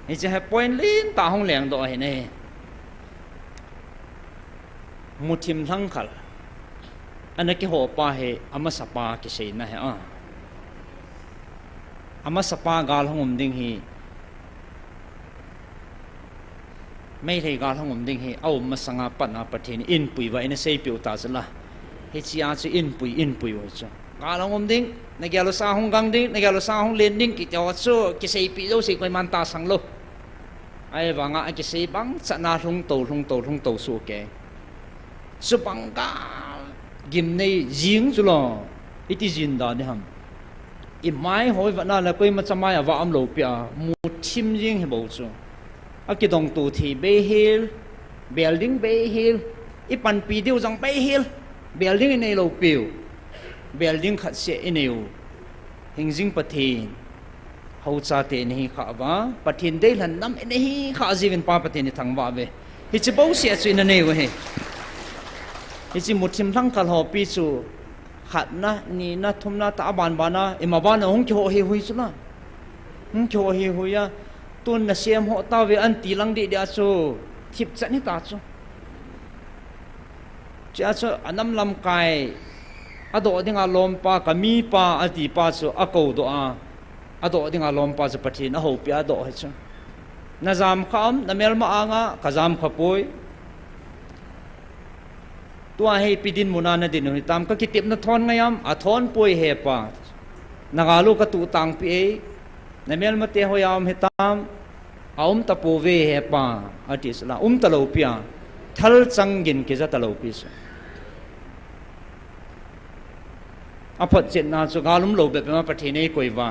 Speaker 1: thì chỉ hay point lên ta không lẻng đó này một thêm thăng khal anh ấy cái hộ pa hệ ama sapa cái xây na hệ ama sapa gal không ding hi mấy thầy gal không ding hi ao mà sang apa na Pathen in pui vậy nên xây biểu ta rồi hết chi ăn chỉ in pui vậy chứ gal không ding này cái lo sa không gang ding này cái lo sa không lên ding cái cho số cái xây bị đâu xây quay man ta sang lo ai vàng ai cái xây băng sẵn na thung tàu số cái số băng cả gim này giếng chứ lo ít giếng đó đi ham im mai hỏi vậy là quay mà chăm mai à vợ lâu bia một chim giếng hay bao chứ à cái đồng tụ thì bay hill building bay hill ít pan pi điêu rằng bay hill building này lâu biểu building khát sẽ nhiều hình dung Pathen hậu cha tiền này khá vả Pathen đây là năm này khá gì bên pa Pathen này thằng vợ về thì chỉ bao sẽ chuyện này vậy thì chỉ một chim thằng cả họ pi chu khát na ni na thum na ta ban na em ban ông cho hi hui chu na ông cho hi hui ya tuần là xem họ ta về ăn tí lăng đi đã chu thiệp dẫn hết ta chu chỉ chu anam lam kai ado dinga lom pa kami pa ati pa chu ako do ado dinga lom pa chu Pathen a ho pi ado he chu na jam kham na mel ma anga ka jam khapoi tua hei pidin muna na din ni tam ka kitip na thon ngayam a thon poi he pa nagalu ka tu tang pi e na mel mate hoyam he tam aum tapu ve he pa atis la talo pia thal changin ke za talo pi so apot chen na chu galum lo be ma Pathen ei koiwa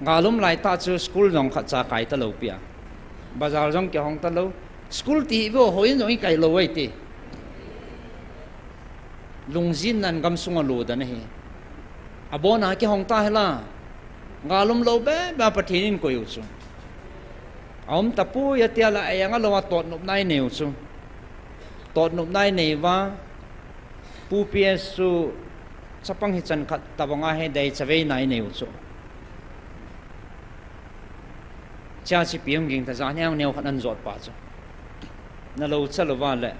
Speaker 1: galum lai ta chu school jong kha cha kai talo pia bazar jong ke hong talo school ti vo hoin jong kai lo wai ti lungzin nan gam sunga lo da nahi abona ke hong ta hela ngalum lo be ba Pathen in ko yu chu aum tapu ya tia la ayanga lo tot nup nai neu chu tot nup nai nei wa pu ps su chapang hi chan khat tabanga he dai chawei nai neu chu cha chi piam ging ta za nyang neu khat an zot pa chu na lo chalo le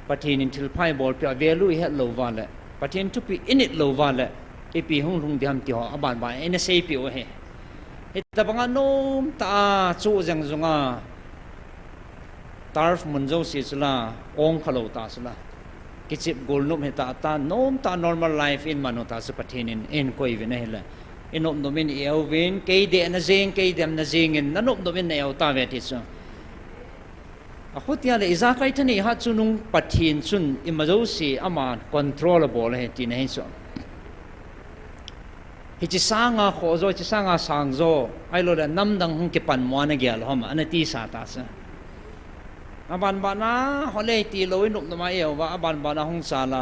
Speaker 1: Pathen in til pai bol pia value he lo wa le Pathen to pi in it lo wa le e pi hung lung diam ti ho aban ba ene sei pi o he ta banga nom ta chu jang zunga tarf munjo si chula ong khalo ta sula kichip gol nom he ta nom ta normal life in manota su Pathen in koi ve na hele inom nomin eovin ke de na zeng ke dem na zeng in nanom nomin ne ta ve ti chu akhutia le iza kai thani ha chunung Pathen chun imazo si ama controllable he ti nei so hi chi sanga kho zo chi sanga sang zo ai lo da nam dang hung ke pan mo na gyal hom ana ti sa ta sa aban bana hole ti lo in no ma eo wa aban bana hung sa la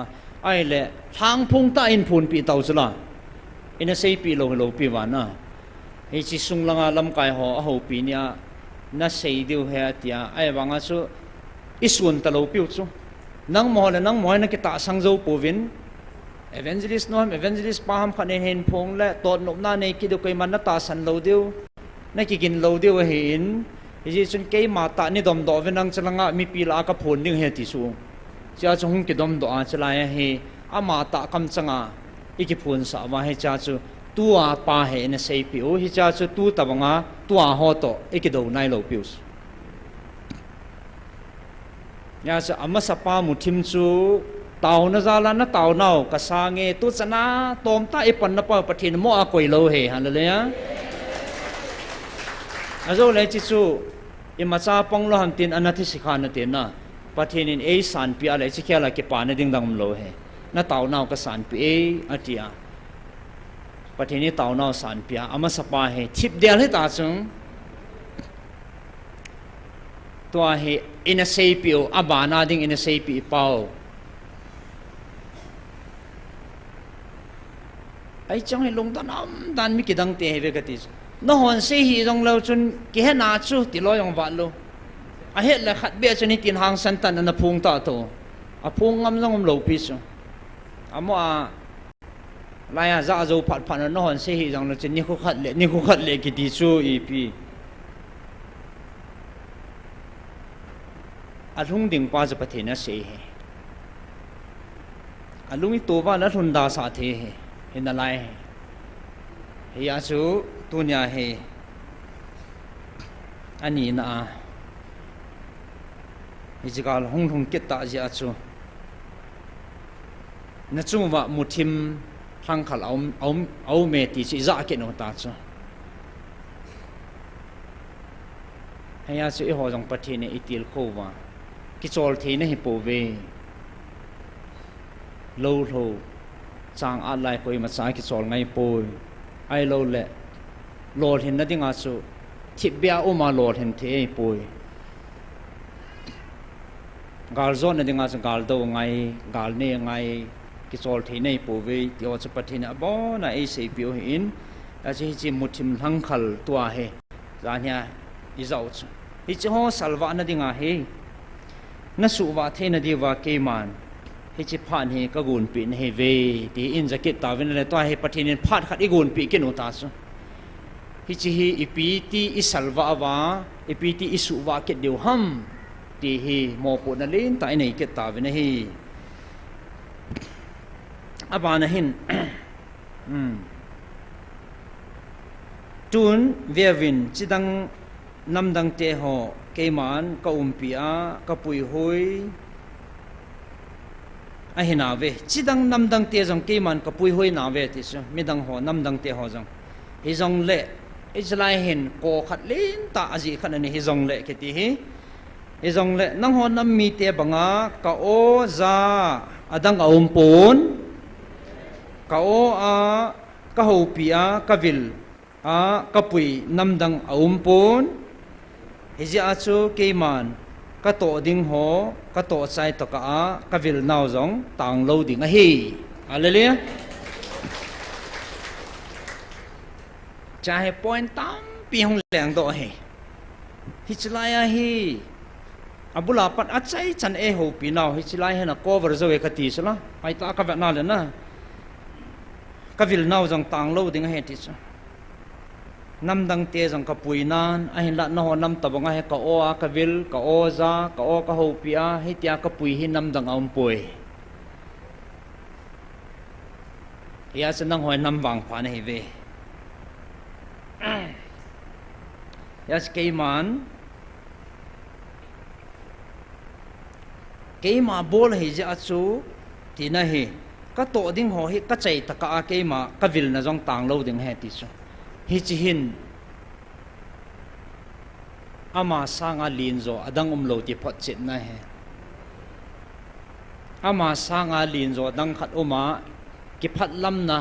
Speaker 1: ai le thang phung ta in phun pi tau sula ina sei pi lo pi wa na hi chi sung langa lam kai ho pi nia na sei diu he tia ai wanga chu isun talo piu chu nang mo na ki ta sang zo povin evangelist paham khane hen phong le tot nop na nei ki do kai man na ta san lo diu na ki gin lo diu he in ji chun ke ma ta ni dom do venang chalanga mi pi la ka phon ding he ti su cha chu hung ki dom do a chala he ama ta kam changa iki phun sa wa he cha chu tua pa he na sei pi o hi cha chu tu tabanga tua ho to ekido nai lo pius ya sa ama sapa muthim chu tau na zala na tau nau ka sange tu chana tom ta ipan na pa Pathen mo a koi lo he hallelujah azo le chi chu imacha pong lo ham tin anathi sikhana te na Pathen in e san pi ale chi khala ke pa na ding dang lo he na tau nau ka san pi e atia Pathen ni tau nau san pia ama sapa he thip del he ta chung to he in a sei pio abana ding in a sei pi pau ai chang he long dan mi kidang te he ve ka ti no hon se hi jong lo chun ki he na chu ti lo yong wa lo a he la khat be chuni tin hang san tan na phung ta to a phung ngam long lo pi chu amo laya za zo phat phat no hon se hi jang lo chen ni khu khat le ki ti chu ep alung ding pa za Pathen na se he alung I to ba la thun da sa the he in the lai he ya chu tu nya he ani na ijigal hong hong ket ta ja chu na chu wa muthim thang khal au me ti chi za ke no ta chu he ya chu ho jong Pathen ne itil kho wa ki chol the ne hi po ve lâu thô chang a lai koi ma sai ki chol ngai poi ai lo le lord hin na dinga chu thibia uma lord hin the poi gal zon na dinga chu gal do ngai gal ne ngai ki chol the nei po ve ti o chu Pathen a bo na ai se pio hin a chi muthim thang khal tua he zanya I zau chu hi chu ho salwa na dinga he na su wa the na di wa ke man hi chi phan he ka gun pi he ve ti in jacket ta ven le to he Pathen in phat khat I gun pi ke no ta chu hi chi hi ipiti I salwa wa ipiti I su wa ke deu ham ti hi mo po na len ta nei ke ta ven hi aba na hin tun vevin chidang namdang te ho keman ka umpia ka pui hoi a hina ve chidang namdang te jong keman ka pui hoi na ve ti chu midang ho namdang te ho jong hi jong le Israel hin ko khat len ta aji khan ani hi jong le ke ti hi jong le nang ho nam mi te banga ka o za adang aumpon ka o a ka ho pia ka vil a ka pui namdang aumpon hi ja chu keman ka to ding ho ka to chai to ka a ka vil naw jong tang lo ding a hi hallelujah chahe point tam pi hong leng do he hi chlai a hi abula pat a chai chan e ho pi naw hi chlai he na cover zo e ka ti sala ai ta ka va na le na ka vil naw jong tang lo ding a he ti cha nam dang te jong ka pui nan a hin la na ho nam tabanga he ka o a ka vil ka o za ka o ka ho pia he tia ka pui hi nam dang aum poi ya se nang hoi nam wang pha ne ve ya keima bol hi ja chu ti na hi ka to ding ho hi ka chei ta ka keima ka vil na jong tang lo ding he ti chu hi chi hin ama sanga lin zo adang lo ti phot chit na he ama sanga lin zo dang khat uma ki phat lam na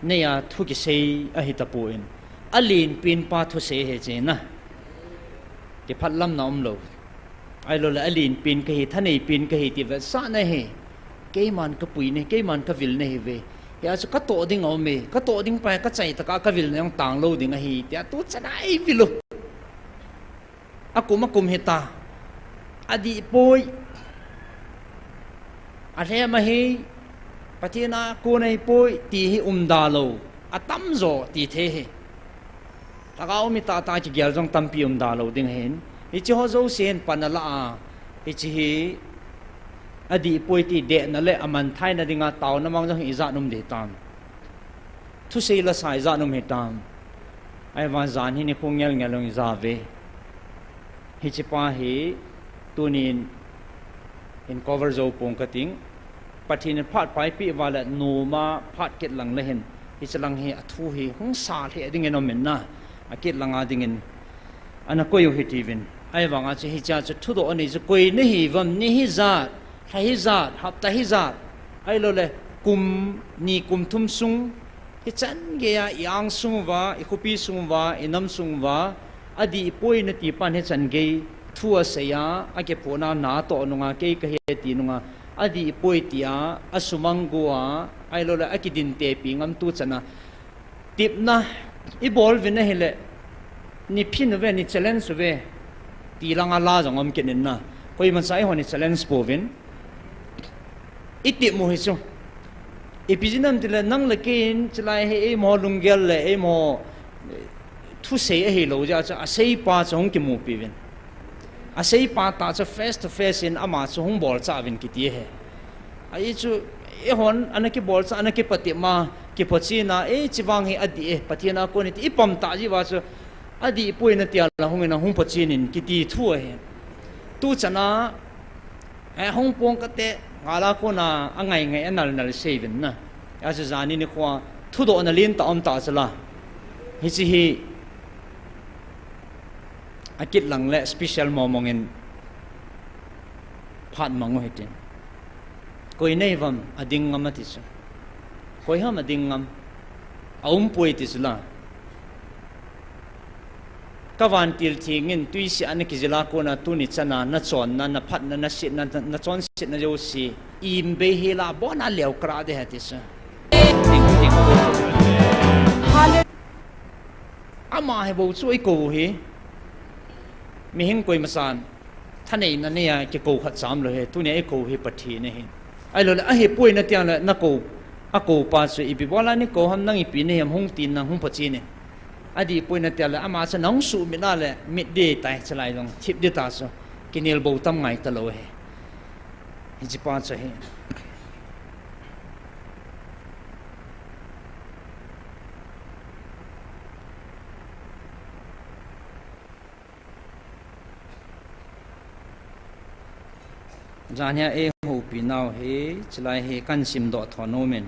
Speaker 1: ne ya thu ki sei a hi ta puin alin pin pa thu se he che na ki phat lam na lo ai lo la alin pin ka hi thanei pin ka hi ti va sa na he ke man ka pui ne ke man ka vil ne he ve ya chu ka to ding o me ka to ding pa ka chai ta ka vil ne tang lo ding a hi tia tu chanai vilu akum heta adi poi a the ma hi patina ko nei poi ti hi da lo atam zo ti the he tagaw mi ta ki gyal jong tampi da lo ding hen hi chi ho zo sen panala a hi chi hi adi poi ti de na le aman thai na dinga taw na mang jong iza num de tam thu sei la sai za num he tam ai wan zan hi ni khung ngel ngelong za ve hi chi pa hi tunin in cover zo pong kating Pathen phat pai pi wala no ma phat ket lang le hen hi chalang hi athu hi hung sa the ding en men na akit langa ding en ana ko yo hitivin ai wanga che hi cha thu do ani je koi ne hi vam ni hi za hi za hap ta hi za ai lo le kum ni kum thum sung hi chan ge ya yang sung wa ikupi sung wa inam sung wa adi poi na ti pan he chan ge thua se ya ake pona na to nunga ke ka he ti nunga adi poi tia asumangua ai lo le akidin te pi ngam tu chana tip na I bol vin hele ni phin ve ni challenge ve ti langa la jong am kenin na koi man sai ho ni challenge po vin iti mo hi chu epizinam tila nang lakin chlai he mo lunggel le e mo thu sei he lo ja cha sei pa chong ki mu pi vin a sei pa ta cha face to face in ama chu hung bol cha vin ki ti he ai chu e hon anaki bol cha anaki pati ma ki phochi na e chiwang he adi e pathina ko ni ti pam ta ji wa chu adi puina tia la hung na hung phochi nin ki ti thu he tu chana e hung pong ka te ngala ko na angai ngai anal nal sevin na ya cha zani ni khwa thu do na lin ta om ta chala hi chi hi akit lang le special momong in phat mango hetin koi nei vam ading ngam ti su koi ham ading ngam aum poi ti su la kawan til thingin tui si an ki jela ko na tu ni chana na chon na na phat na na sit na na chon sit na jo si im be hela bona lew kra de hati sa ting ting ama he bo chu ko hi mi hing koi masan thanei na ne ya ki ko khat sam lo he tu ne ko hi pathi ne hi ai lo a he poi na tia na ko a ko pa su ipi bola ni ko ham nang ipi ne ham hung tin na hung pachi ne adi poi na tia la ama sa nong su mi na le mid day tai chalai long thip de ta so kinel bo tam ngai ta lo he hi ji pa cha he Janya e ho pi now he chlai he kan sim do thono men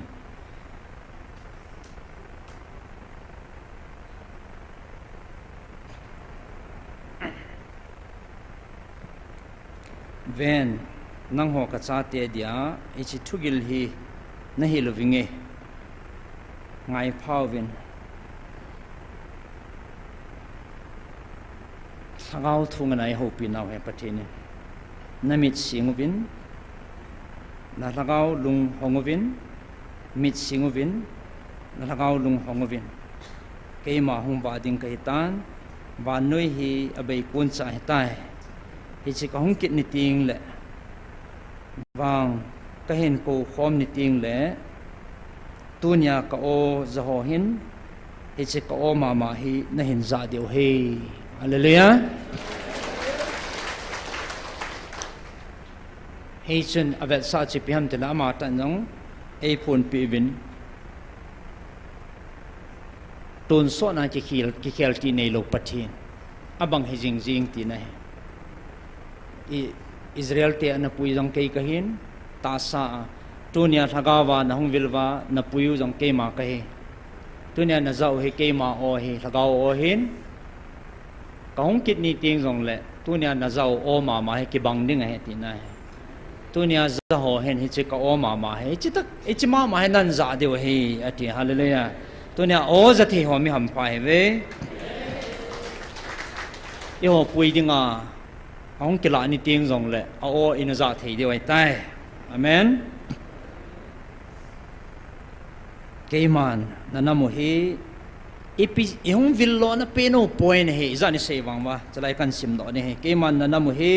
Speaker 1: ven nang ho ka cha te dia e chi thugil hi na hi lovinge ngai phau vin Lhagaotheng thung nai ho pi now he pathini namit singuvin na lhagao lung honguvin mit singuvin na lhagao lung honguvin keima hung ba ding kai tan ba noi hi abai kun cha tai hi chi ka hung kit ni ting le wang ka hen ko khom ni ting le tunya ka o zaho hin hi chi ka o ma hi na hin za deu he hallelujah hei chun avet sa chi piam te la ma ta nong e phun pi vin ton so na ki khel ti nei lo pathin abang he jing jing ti na he Israel te na pui jong kei ka hin ta sa tunia thagawa na hung vilwa na puyu jong kei ma ka he tunia na zau he kei ma o he thagaw o hin ka hung kit ni ting jong le tunia na zau o ma he ki bang ding he ti na he tunia za ho hen hi che ka o ma he chi tak e chi ma he nan za de he ati hallelujah tunia o za thi ho mi ham pa he ve yo pui dinga ong ki la ni ting jong le a o in za thei de wai tai amen keiman na namu hi ipi hung villo na peno point he za ni sei wang wa chalai kan sim do ni he keiman na namu hi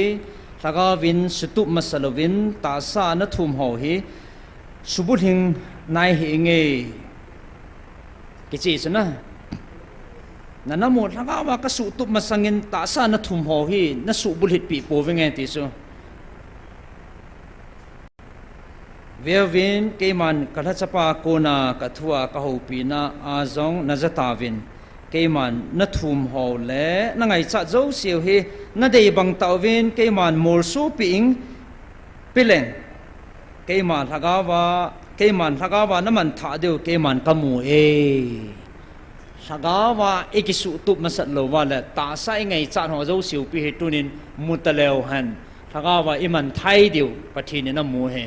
Speaker 1: Lhagawin sutup masalovin ta sa na thum ho hi subut hing nai hi nge ki chi chana nanamu Lhagawa ka sutup masangin ta sa na thum ho hi na su bulit pi po venge ti so Vervin keiman kala chapa kona ka thua ka ho pi na azong na zatawin keiman na thum ho le na ngai cha zo siu hi na dei bang tawin keiman mol su ping pileng keiman Lhagawa na man tha deu keiman kamu e Lhagawa ekisu tup masat lo wala ta sai ngai cha ho zo siu pi he tunin mutaleu han Lhagawa iman thai deu pathin na mu he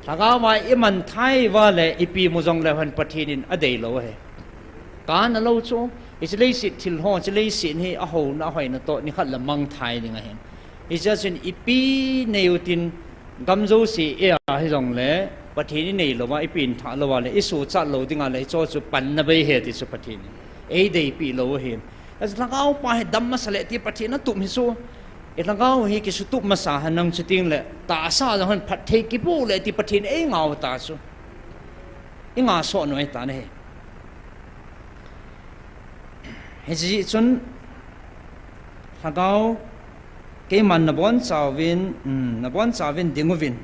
Speaker 1: Lhagawa iman thai wala ipi mu jong le han pathin adei lo he kan lo chu Islay sit til ho chalay sit hi a ho na hoi na to ni khat la mang thai ni nga hen ijasin ipi neutin gamzo si e a hi jong le pathini nei lo wa ipin tha lo wa le isu cha lo dinga le cho chu pan na bai he ti chu pathini e dei pi lo hen as Lhagao pa he dam ma sale ti pathina tum hi su e Lhagao hi ki su tup ma sa hanang chuting le ta sa jong han phat thei ki bu le ti pathin e ngau ta su inga so noi ta ne he ji chun Lhagao cái man na bon chawin dingovin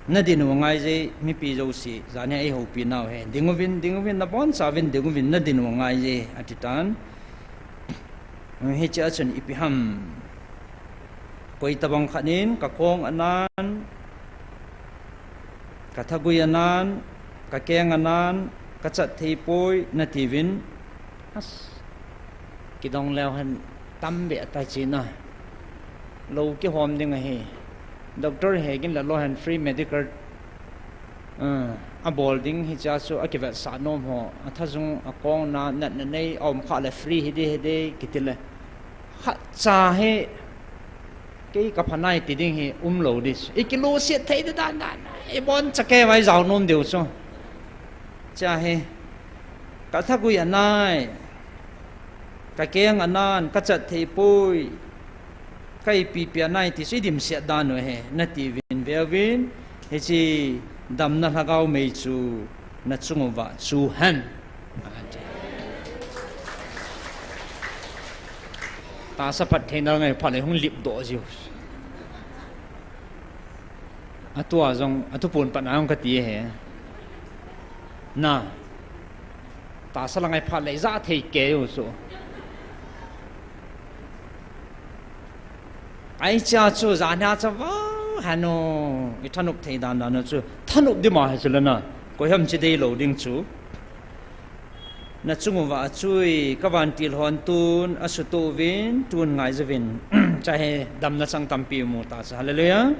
Speaker 1: na dinu ngai je mi pi jo si zania e ho pi naw he dingovin na bon chawin dingovin na dinu ngai je atitan he cha chun ipiham koi tabang khanin ka kong anan ka thagui anan ka keng anan ka chat thei poi na tivin as kidong leo han tâm bệ tài chính à lâu cái hôm đi ngày doctor hè cái là lo han free medical boarding hi cha so cái vật sản nom ho thà dung con na nãy nay om khá là free hi đi cái tiền là khá cha he cái cặp hắn này thì đi hi lâu đi cái lô xiết thấy được đàn cái bon chắc cái vai giàu nom đều cho cha he cả thà quy anh này cái keng anan cái chặt thầy pui cái pi pi này thì suy điểm sẽ đan rồi hè nát ti vin về vin thì chỉ đâm na Lhagao mấy chú nát chung vào chú han ta sắp phát hiện ra ngày phát lại không lip độ gì tua giống buồn bạn nào cái gì hè na ta sắp là ngày phát lại ra thầy kế rồi số ai cha chú ra nhà cho vâng hà nội cái thân ốc thầy đàn đàn chú thân ốc đi mà hay chú lên à có hôm chỉ đây lâu đinh chú nãy chung vào chui các bạn tiêu hoàn tuôn ở số tu vin tuôn ngay giờ vin chạy đâm nó sang tâm piu một ta hallelujah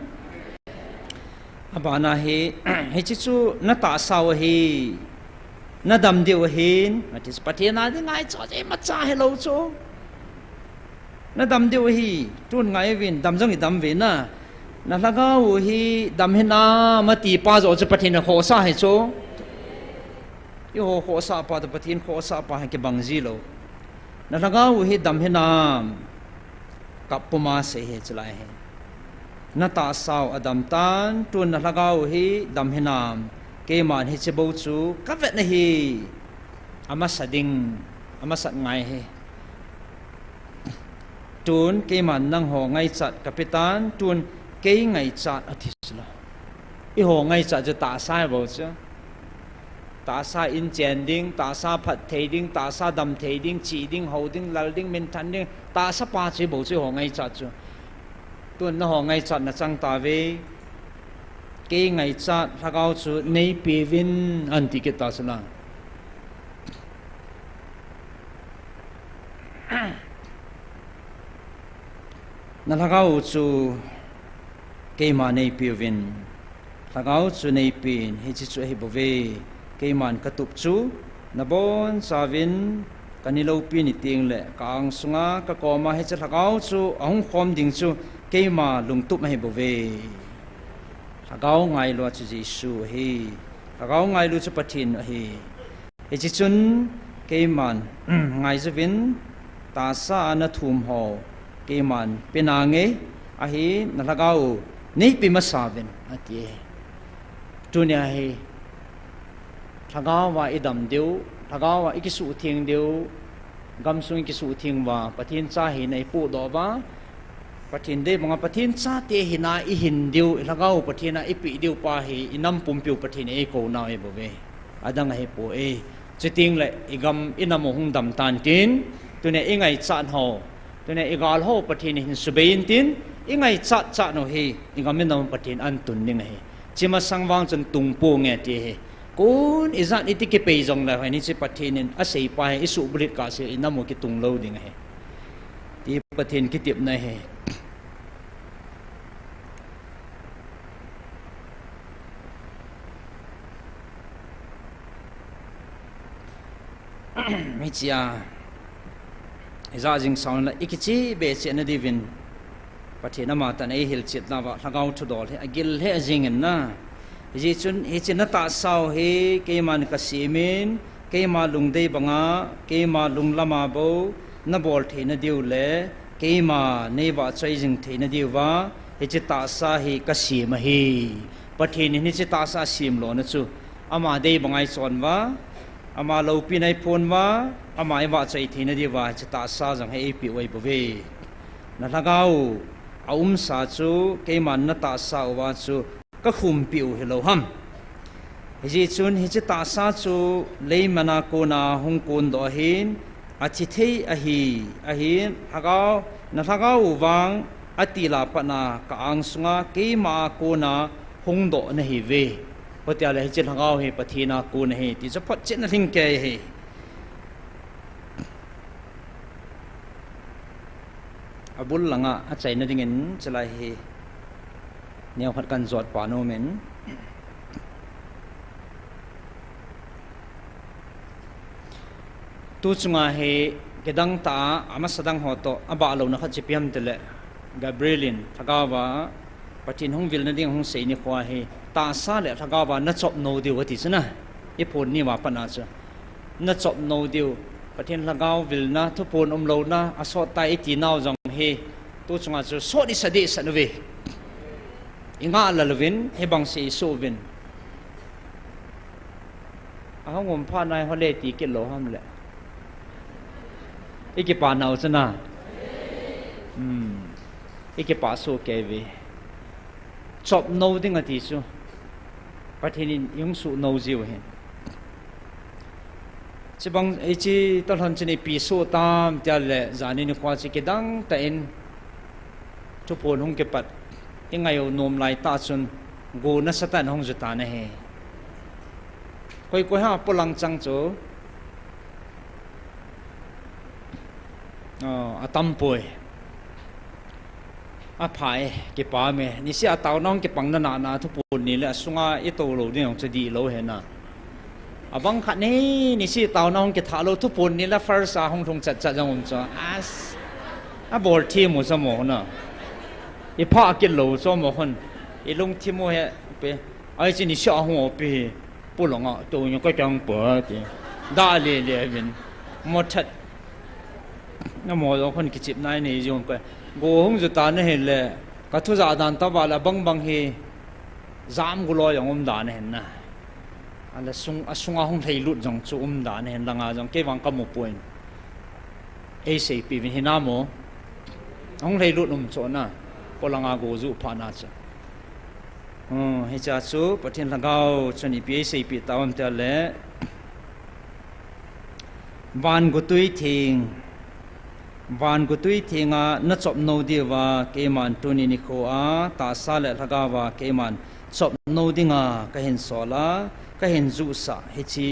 Speaker 1: abana he he chỉ chú nó ta sao he nó đâm điều hin mà chỉ Pathen na đi ngay cho thế mà cha hay lâu chú nó đâm điều hi tuôn ngay vin đâm giống cái đâm vin à nó Lhagao hi đâm hin na mà tì pa rồi cho Pathen khó sa hay chú yêu khó sa pa thì Pathen khó sa pa hay cái bằng gì lâu nó Lhagao hi đâm hin na cặp puma se he chulai he nó ta sao adam tan tuôn nó Lhagao hi đâm hin na cái màn hi chế bầu chú các vẹn này hi ama sading ama sát ngay he tuôn cái màn năng hồ ngay chặt kapitan tuôn cái ngay chặt athisla i hồ ngay chặt cho ta sai bầu chứ ta sa in chen ding ta sa phat thei ding ta sa dam thei ding chi ding ho ding lal ding min than ding ta sa pa che bầu chứ hồ ngay chặt chứ tuôn nó hồ ngay chặt là chăng ta về cái ngày chặt Lhagao chú nei pi vin anti cái ta sala na Lhagao chú cái mà nei pi vin Lhagao chú nei pin hi chi chú hi bove cái màn cái tục chú na bon sa vin cái lâu pin ni tiếng lệ càng sunga cái co mà hi chi Lhagao chú ông khom ding chú cái mà lung tup mà hi bove Lhagao ngai lo chu Giêsu hi Lhagao ngai lo chu Pathen hi he chi chun ke man ngai zevin ta sa na thum ho ke man penange a hi na Lhagao nei pi ma savin ati tunia hi Lhagao wa idam deu Lhagao wa ikisu thieng deu gam sung ikisu thieng wa Pathen cha hi nei pu do ba Pathen de mga Pathen cha te hina I hin diu Lhagao Pathen na ipi diu pa hi inam pumpiu Pathen e ko na e bove adang he po e chiting le igam inam hung dam tan tin tune ingai chan ho tune igal ho Pathen hin subein tin ingai cha no hi igam inam Pathen an tun ning he chima sangwang chun tungpo nge ti he kun izat itike pe jong la ni chi Pathen in asei pa hi isu brit ka se inam ki tung lo ding he ti Pathen ki tip na he mi chia za jing sound la ikichi be che na divin Pathen ama tan ei hil chit na wa Lhagao thu dol he agil he jing en na ji chun he chen na ta sao he ke man ka simin ke ma lung dei banga ke ma lung lama bo na bol the na diu le ke ma nei wa chai jing the na diu wa he chi ta sa he ka si ma hi ประเทศนี้จะตาสาสิมโลนะจูอามาได้บังไงสอนว่าอามาเราปีในพนว่าอามาไอ้ว่าใจทีนั่นดีว่าจะตาสาจังให้ปีไว้บ่เวนั่นละเขาเอาสาจูเกี่ยมันนั่นตาสาว่าจูก็คุมปิวให้เราห้ำฮิจิจุนฮิจิตาสาจูเลยมันอากูนาฮงกุนดอหินอาทิตย์อาหินฮักเอานั่นฮักเอาวางอาทิลาปนากะอังสุงาเกี่ยมากูนาฮงดอนะฮิเวพอที่อะไรฮิจิฮักเอาฮิปะทีนากูนะฮิที่จะพัดเจนทิ้งแก่ฮิอาบุลลังอ่ะอาใจนั่นดิ่งจะไล่ฮิเนี่ยพัดกันจอดปานุเมนตูจุงาเฮกดังตาอามาสดังหัวโตอาบะเรานักจิพิมเตเลกาเบรีลินทักาวาปฏินหงวิลนั่นดิ่งหงเสนิขวาเฮตาซาเลทักาวานัดจบโนดิวติสนะอีพูนนี่ว่าปนาจนัดจบโนดิวปฏินทักาววิลนะทุพูนโลนะอาสอตายตีนาวจังเฮตูจุงาจูสอดิสเดสนเวอิงาลลวินเฮบังสีสูวินอาหงมพานายฮอเลตีกิโลห้ามเลยอีกป่าหนาวซะนะอีกป่าโซเกวีจบโนดิ้งอดีสูประเทศนี้ยังสูโนจิวเห็นจะบังไอจีตอนนั้นจะในปีโซตามจะเลยจานินควาจิกดังแต่อินทุกคนหงเก็บปัดยังไงเอานมลายตาจนกูนัสตันหงจุดตาเนี่ยค่อยๆหาพลังจังโจอาตั้มป่วยอาภายเก็บปาเมนี่เสียตาวน้องเก็บปังนาทุกปุ่นนี่แหละสุงาอิโตโลนี่ของจะดีโลเห็นนะอาบังขัดนี่เสียตาวน้องเก็บถาโลทุกปุ่นนี่แหละฟาร์ซาหงทงจัดจังผมจ้าอาบอลทีมหมดสมองนะอีพ่อกินโลสมองคนอีลงทีมเฮไปไอ้จีนี่เสียหัวไปปุ่นหลงอ่ะตัวยังก็จังเปิดได้เลยเป็นหมดชัดน้ำมอเราคนกิจนายนี่ยงก็โกหงจุดตาเนี่ยเห็นเลยก็ทุจาดันตบาละบังเฮจามกุลอยอย่างดานเห็นนะอะไรสุงหงไทยลุดจังจูดานเห็นลังอาจังเก็บวังกำมุป่วยเอเซปีวินเห็นน้ำหงไทยลุดโซน่ะพลังอากูจูพานาจ้ะเฮจ่าจูประเทศลังเอาชนิดเอเซปีตามเตลเลยวันกุตุยทิงวันกุตุยทิงนัดจบโนดีว่าเกมันตุนินิโคอาตาซาเลทกาวาเกมันจบโนดิงาก็เห็นโซลาก็เห็นจุสะเฮจี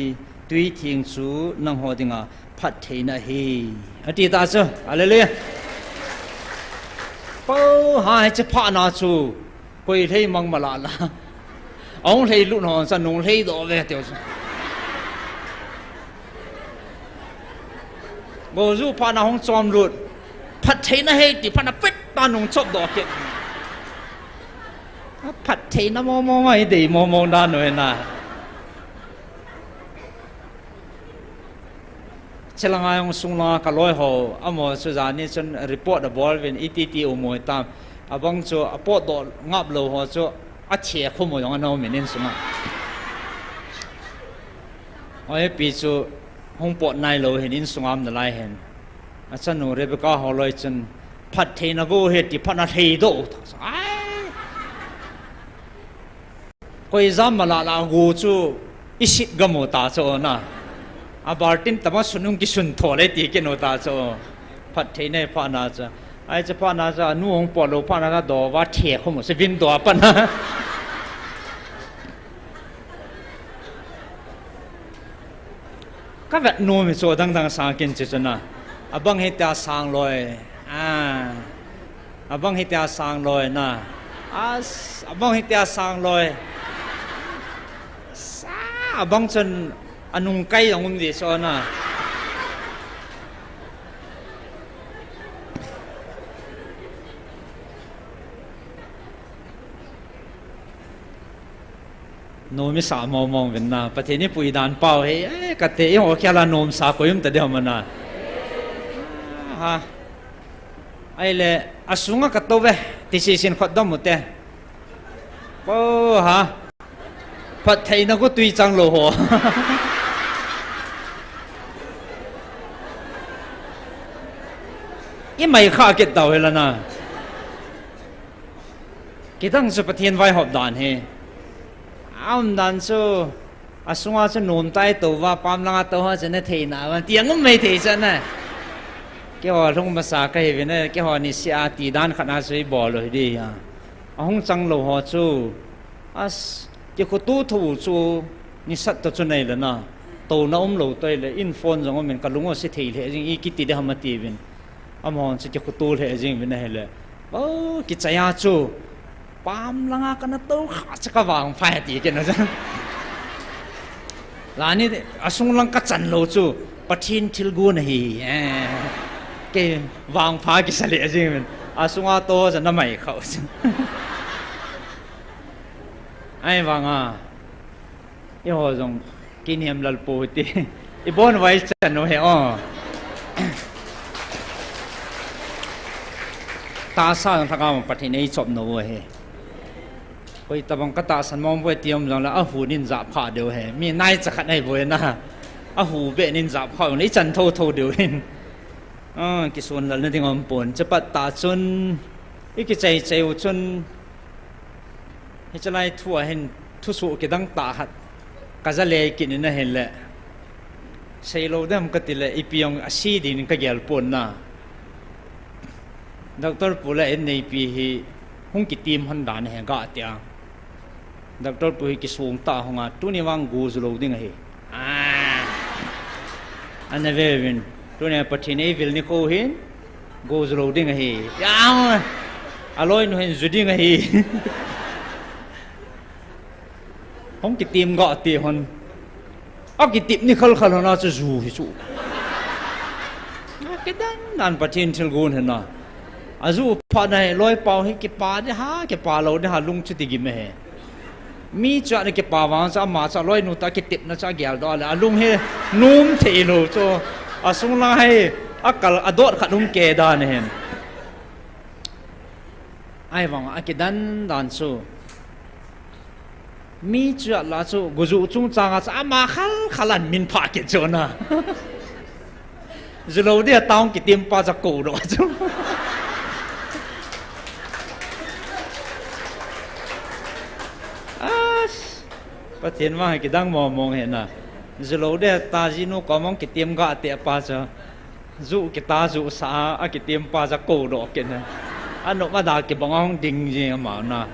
Speaker 1: ตุยทิงจูนังหัวดิงาพัดเทนะเฮอดีตาจ้ะอะไรเลยเป้าหายจะพานาจูกุยเทมังมาลาละองเทลุนหอนสนุงเทโดเวเตียวโกจูพานาหงจอมหลุดผัดเทนะเฮติพานาเป็ดตาหนุ่งชอบดอกเก็บผัดเทนะมองไอ้ดีมองด้านหน่อยนะเชลังไงองสุงลากะลอยหัวอโมสุจานี่จนรีพอร์ตบอลเป็นอีตีอุโมยตามอบังจูอปอดงับโลหัวจูอัดเชี่ยขโมยอย่างนั้นเอาเหม็นสุงอ่ะไอ้ปีจูหงปอดนายโลเห็นอินสงามนั่นไรเห็นอาจารย์หนูเรเบก้าฮอลเลยจนพัดเทนโกเฮติพัดนาเทโดก็ยามมาลากูจูอิสิกมตาโจนะอาบาร์ตินตมาสุนุงกิสุนทอเลยตีกันโนตาโจพัดเทนพัดนาจไอ้เจ้าพัดนาจนู่หงปอดโลพัดนาดอว่าเทียขโมยสวินตัวปันนะก็แบบนู้มีโซดังสางกินจิตนะอาบังเฮตาสางลอยอาบังเฮตาสางลอยนะอาบังเฮตาสางลอยอาบังจนอนุงไกอย่างอุ้มดีโซนะโนมิสามมองเป็นนาประเทศนี้ปุยดานเป่าเฮ้ยกะเตยโอเคละโนมสากุยมแต่เดียวมันนะฮะไอ้เล่อสุงกะตัวเวติสิสินขดดมหมดเต ô hả Phật thầy nó có tùy trăng lộ hồ ý mày khá kết đầu hay là nè cái thằng số Pathen vai họp đàn he ông đàn số sung á số nôm tay tàu và pam lăng tàu ha chân thầy nào tiếng cũng mấy thầy chân này cái họ không mà xa cái về này cái họ ni xia tì đan khát áo suy bỏ rồi đi à không trăng lộ họ chú cái cô tu thủ chú ni sát tao chỗ này là na tàu nó lộ tay là in phone rồi mình cả lúc mà sẽ thấy là những cái tí đấy ham tí bên hòn sẽ cái cô tu là những bên này là cái trái á chú pam lăng cái nó tàu khát cái vàng phải tí cái nó chứ là ni sung lăng cái chân lộ chú Pathen Hilh này cái vàng phá cái sợi gì mình sung á to rồi nó mày khẩu ai vàng à cái họ dùng kỷ niệm lal po thì cái bốn vay chân nó heo ta sao thằng nào Pathen ấy chọn nó vậy bây giờ bằng cái ta sản mong với tiêm rằng là hủ nín giáp phá đều hè mi nai chắc khát này vậy na hủ bẹ nín giáp phá này chân thâu đều hin cái xuân là nên tiếng ông buồn chứ bắt ta xuân cái chạy xuân cái chân này thua hen thu số cái đăng ta hạt cái giờ lấy cái này hen lệ xây lâu đâm cái tỷ lệ ipiong asi din cái gel buồn na doctor pula en nei pi hi hung ki team han dan he ga tia doctor pu hi ki sung ta honga tu ni wang gu zu lo ding hi an ve vin tu ne Pathen ei vil ni ko hin gu zu lo ding hi yang aloi no hin zu ding hi hung ki team ga ti hon ki tip ni khal khal na chu zu hi chu cái dan Pathen Hilh gun hen na azu pa này loi pau hi ki pa de ha ki pa lo de ha lung chu ti gi me mi cha ne ki pa wang sa ma cha loi nu ta ki tip na cha gyal do la lung he num thei lo cho asung la hai akal adot khatum ke da ne hen ai wang a ki dan chu mi cha la chu guzu chung changa cha ma khal khalan min pha ki cho na zulo de taung ki tim pa cha ko do chu Pathen vang cái đang mong hiện à, rồi để ta chỉ nó có mong cái tiêm gạo tiệm pa cho, dụ cái ta dụ xa, cái tiêm pa cho cổ độ cái này, anh nó mà đã cái bằng ông đình gì mà na,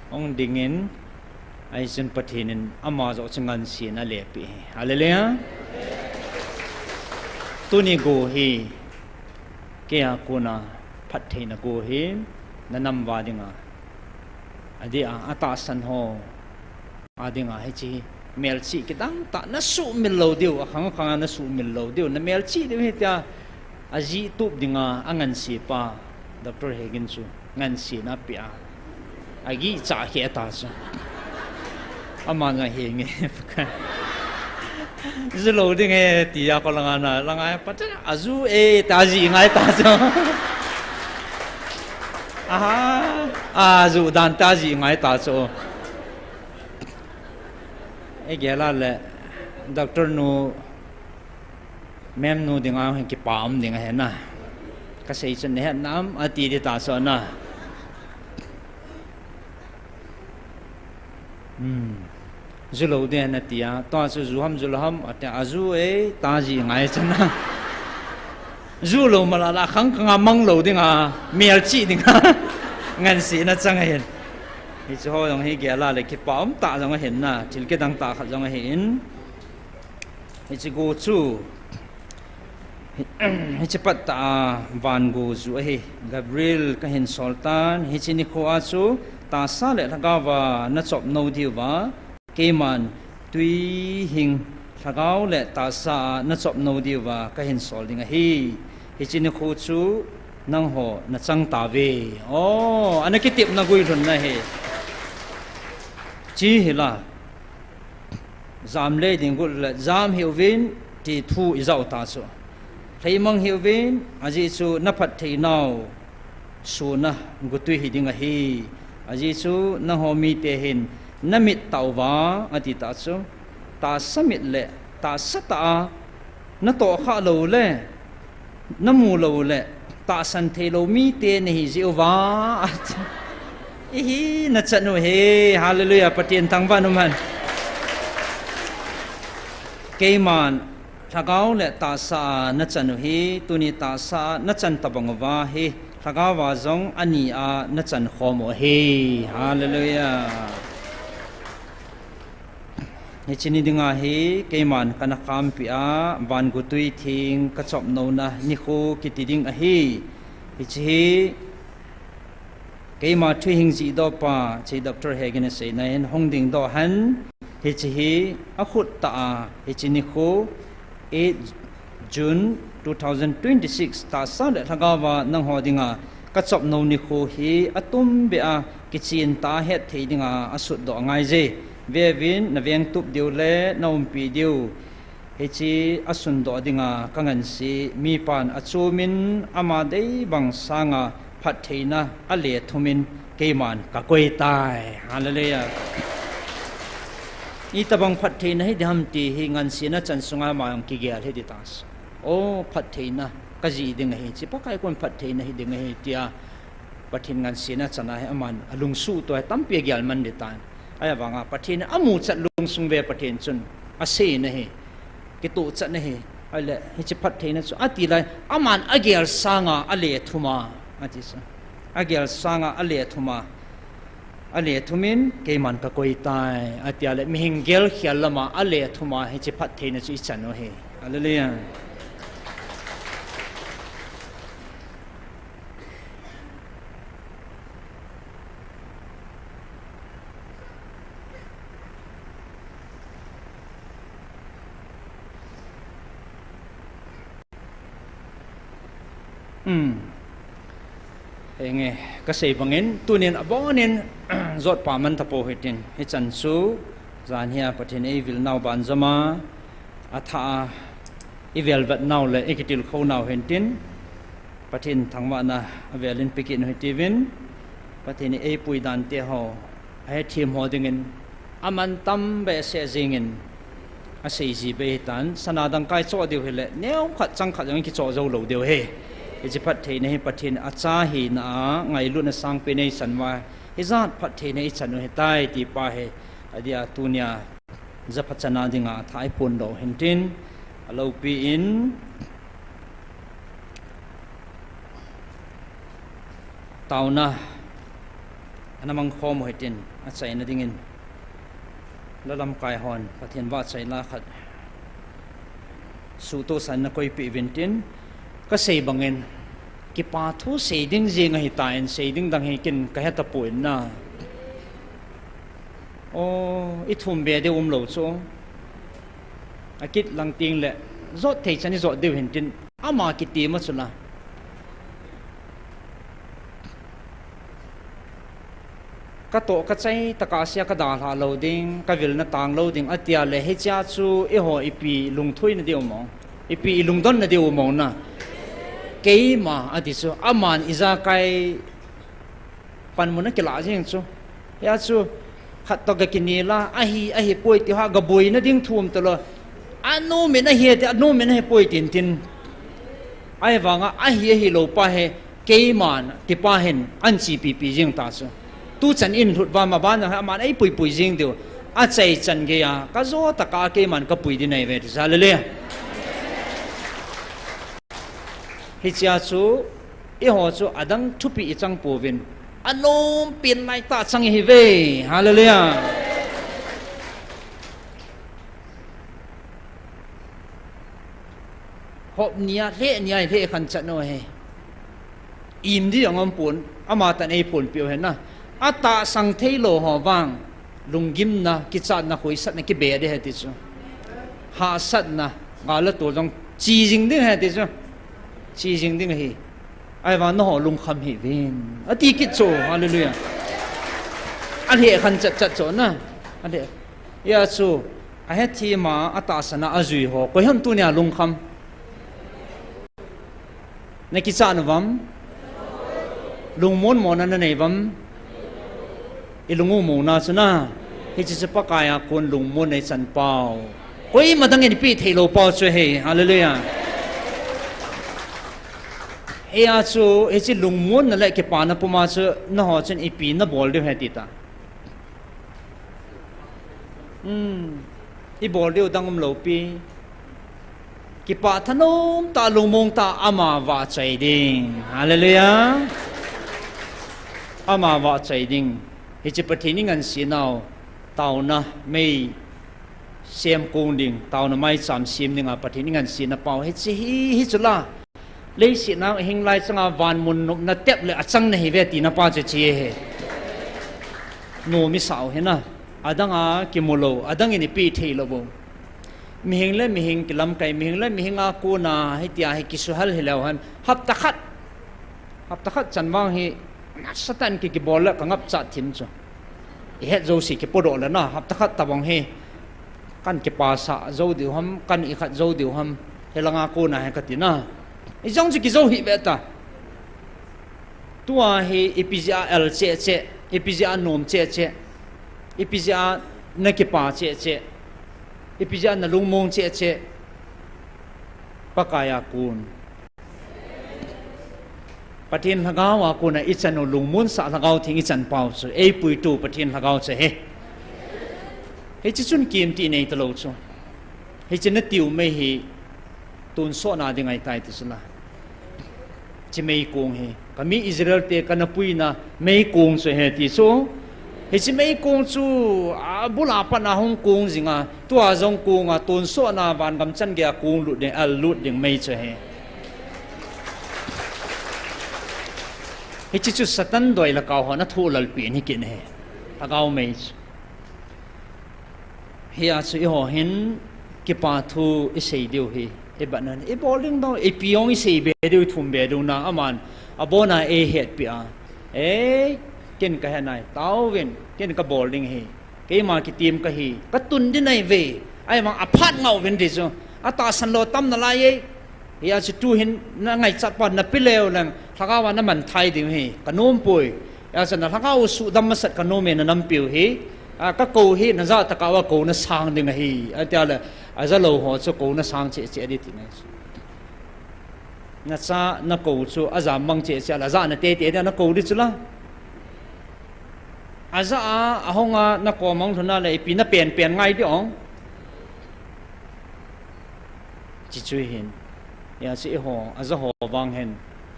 Speaker 1: ông đình in, ai xin Pathen in, ama dụ chân ngân xin à lệ bị, hallelujah, tu ni go hi, kia cô na Pathen na go hi, na nam va dinga, adi ata san ho. Adi nga hai chi mel chi cái dang ta na su mil lo diu khang khang na su mil lo diu na mel chi de he tia aji tup dinga angan si pa Dr. Hegin chu ngan si na pia agi cha he ta chu ama nga he nge zelo ding he tia ko langa pat azu e ta ji ngai ta chu aha azu dan ta ji ngai ta chu cái là doctor nu mem nu ding ang ki pam ding he na ka sei chen he nam ati di ta so na zulo de na tia to su zuham ate azu e ta ji ngai chen na zulo mala la khang khang mang lo ding a mel chi ding ngan si na chang he hi chu ho dong hi ge la le ki pam ta dong hen na til ke dang ta khat dong hen hi chu go chu hi chu pat ta van go zu hi Gabriel ka hen sultan hi chi ni kho a chu ta sa le thaga wa na chop no di wa ke man tui hing thagao le ta sa na chop no di wa ka hen sol ding hi chi ni kho chu nang ho na chang ta ve anaki tip na gui run na he chi hila zam le ding gul la zam hiu vin ti thu izau ta chu thei mang hiu vin aji chu na phat thei nau su na gutui hi ding a hi อาจิจูนะโฮมีเตหินนมิตตาวาอติตาจูตาสมิตเลตาสตานโตข้าโลเลนมูโลเลตาสันเทโลมีเตนิฮิจิโอวาอีนัจนุเฮฮาเลลูยาปะเทียนทั้งวันมันเกมันถ้าเขาเลตาสานัจนุเฮตุนิตาสานัจันตบังวาเฮถ้าเขาว่าจงอันนี้นัจันขโมเฮฮาเลลูยานี่ชนิดงาเฮเกมันกันคำพิอาวันกุตุยทิ้งกระจบโนนะนิโคกิติดิงเฮฮิจิเกมาทุยหิงจีดอปาจีดรเฮกันเสยนัยห้องดิ่งดอหันฮิจิอขุตตาฮิจินิโค8 June 2026ตาสันเลทกาวานังหอดิงากระจบโนนิโคเฮอตุมเบอากิจินตาเฮตเฮดิงอสุดดอไงเจเววินนเวียงตุบเดียวเล่นอมปีเดียวเฮจิอสุนดอดิงากังงันสีมีปานอจูมินอามาเดบังสางาพัดเทนะอเลทุมินเกมันกะกวยตายฮาเลลูยาอีตะบังพัดเทนะให้ดำตีให้งันสีนะจันสุงามาองกิเกียให้ดิตาสโอ้พัดเทนะกะจีดิงเฮจิปะไกคนพัดเทนะให้ดิงเฮติอาปะทินงันสีนะจันให้อามันลุงสู้ตัวตั้มเปียกยาลมันดิตานไอ้บางประเทศอามูจัดลุงสุงเวประเทศจุนอาเซนะเฮกิตุจัดนะเฮไอ้เล่ฮิจิพัดเทนะจุอาติไลอามันอาเกียลสางาอเลทุมาอาติสอาเกียลสางาอเลทุมาอเลทุมินเกมันกะกวยตายอาติอาเลมิหิงเกลเขียลละมาอเลทุมาฮิจิพัดเทนะจุอิจันโนเฮฮาเลลูยาเองก็เสียบังเงินตัวเนียนบ่เนียนจอดป่ามันตะโพหิตินให้จันสูจานเฮียประเทศเอวิลนาวบันจมาอาธาเอวิลวัดนาวเลยเอกิติลเขานาวเห็นตินประเทศทางวันนะเวลินปิกินหิติวินประเทศเอปุยดันเตหอให้ทีมหอดึงเงินอามันตั้มเบสเซจิงเงินอาศัยจีเบตันสนาดังไกโจเดียวเฮเลเนี้ยขัดจังขัดยังกิโจโจโลเดียวเฮอิจิพัดเทนให้พัดเทนอาจารย์เห็นไงลุ่นสังเป็นในสันว่าฮิจาดพัดเทนให้ฉันให้ตายที่ป่าเฮอดีอาตุเนียจะพัฒนาดิ่งอาท้ายพลดอกเห็นตินเราปีอินเต่านะอันนั้นมังคอมเห็นตินอาศัยนั่นดิ่งินแล้วลำกายหอนพัดเทนว่าใจลาขัดสู้ตัวสันนักอยปีวินตินก็เสียบังเงินกิปาทุเสียดิ้งเจียงให้ตายเสียดิ้งดังให้กินก็ให้ตะปุ่นน่ะโอ้อีทุ่มเบียเดียวเหลวโซ่อากิดลังติงแหละรถเทชันนี่รถเดียวเห็นจินอามากิตีมาสุดละก็โตก็ใจตะกาเสียก็ด่าหาเราดิ้งก็วิลน่ะต่างเราดิ้งอัตยาเลยให้จ้าจูอีหัวอีปีลุงทุยน่ะเดียวมองอีปีลุงดอนน่ะเดียวมองน่ะเกี่ยมาอดีตสู้อามันอิจาไกปันมันนักกีฬาจริงสู้ยาสู้ขัดตอกกินนี่ละอาฮีป่วยที่หากระบุยนั่นดิ้งทุ่มตลอดอันนู้นมันเฮียแต่อันนู้นมันให้ป่วยตินไอ้ฟังอาฮีโลป้าเฮเกี่ยมันที่ป้าเห็นอันจีปีจริงตาสู้ตู้จันอินทุดบ้านมาบ้านนะฮะมันไอ้ป่วยจริงเดียวอาใจจันเกียก็โจตะกาเกี่ยมันก็ป่วยดีในเวทซาเลเล่ฮิจาจูอีหัวจูอดังทุปีจังปูวินอันนู้นเป็นไงตาจังฮิเวฮาเลลูยาหอบเนียเละขันจัดหน่อยอิมที่อย่างงั้นปุ่นอามาตันไอปุ่นเปียวเห็นนะอาตาสังเทโลหอวังลุงกิมนะกิจารนะคุยสัตนะกิเบียได้เหตุจูหาสัตนะงาละตัวจงจีจิงได้เหตุจูชีจิงดิ้งเฮไอ้วันน้อลุงคำเฮเวนอดีกิจโจฮาเลลูยาอันเฮขันจัดโจนะอันเฮยาโจไอ้ทีมาอัตาสนะอาจุยโฮก็ยันตัวเนี่ยลุงคำในกิจานวัมลุงมอนนั่นในวัม ilungu mo na sana he chi pa kaya kun lung mun nei chan pau koi ma dang ni pi thelo pau chu he hallelujah he a chu he chi lung mun na le ke pa na puma chu na ho chen ipi na bol de he ti ta i bol de dang lo pi ki pa thanom ta lung mong ta ama wa chai ding hallelujah ama wa chai ding he chi pathin ngan si nau tàu na mei xem cung đình tàu na mai chạm sim đình à pathin ngan si na pau he chi hi chula lấy si na hing lai changa van mun na tep le achang na hi ve ti na pa che chi he no mi sao he na adanga kimulo adang ni pi thei lo bo mi hing le mi hing kilam kai mi hing le mi hinga ko na he tia he kisuhal he law han hap takhat chanwang hi satan ki bol la kangap cha thim chu he zo si ki podo la na hap takhat tabang he kan ki pa sa zo diu ham kan i khat zo diu ham helanga ko na he katina i jong chi ki zo hi beta tua he epizia l che che epizia nom che che epizia na ki pa che che epizia na lungmong che che pakaya kun Pathen Lhagaotheng Thuphon na ichan no lungmun sa Lhagaotheng ichan pau chu ei pui tu Pathen Lhagaotheng he he chi chun kim ti nei talo chu he chin na tiu me hi tun so na dingai tai ti sula chi mei kong he kami Israel te kana pui na mei kong so he ti so he chi mei kong chu bula pa na hong kong zinga tua jong kong a tun so na van gam chan ge kong lu de al lut ding mei chu he he chi chu satan doi la kaw na thu lal pi ni kin he agaw mei he a chu ho hin ki pa thu i sei deu he e banan e bowling do e piong i sei be deu thum be do na aman abona e het pi a e ken ka hanai taw wen ken ka bowling he ke ma ki team ka hi ka tun din nai ve ai ma aphat ngau wen di chu ata san lo tam na la ye ya chu tu hin na ngai chat pa na pileu lang Lhagawa na man thai ding he kanom pui ya san Lhagawa su dam masat kanom na nam piu he ka ko hi na za ta ka wa ko na sang ding hi atia la aza lo ho chu ko na sang che che di ti na cha na ko chu aza mang che cha la za na te te na ko di chu la aza a honga na ko mang thuna le pi na pen ngai di ong chi chui hin ya si ho aza ho wang hen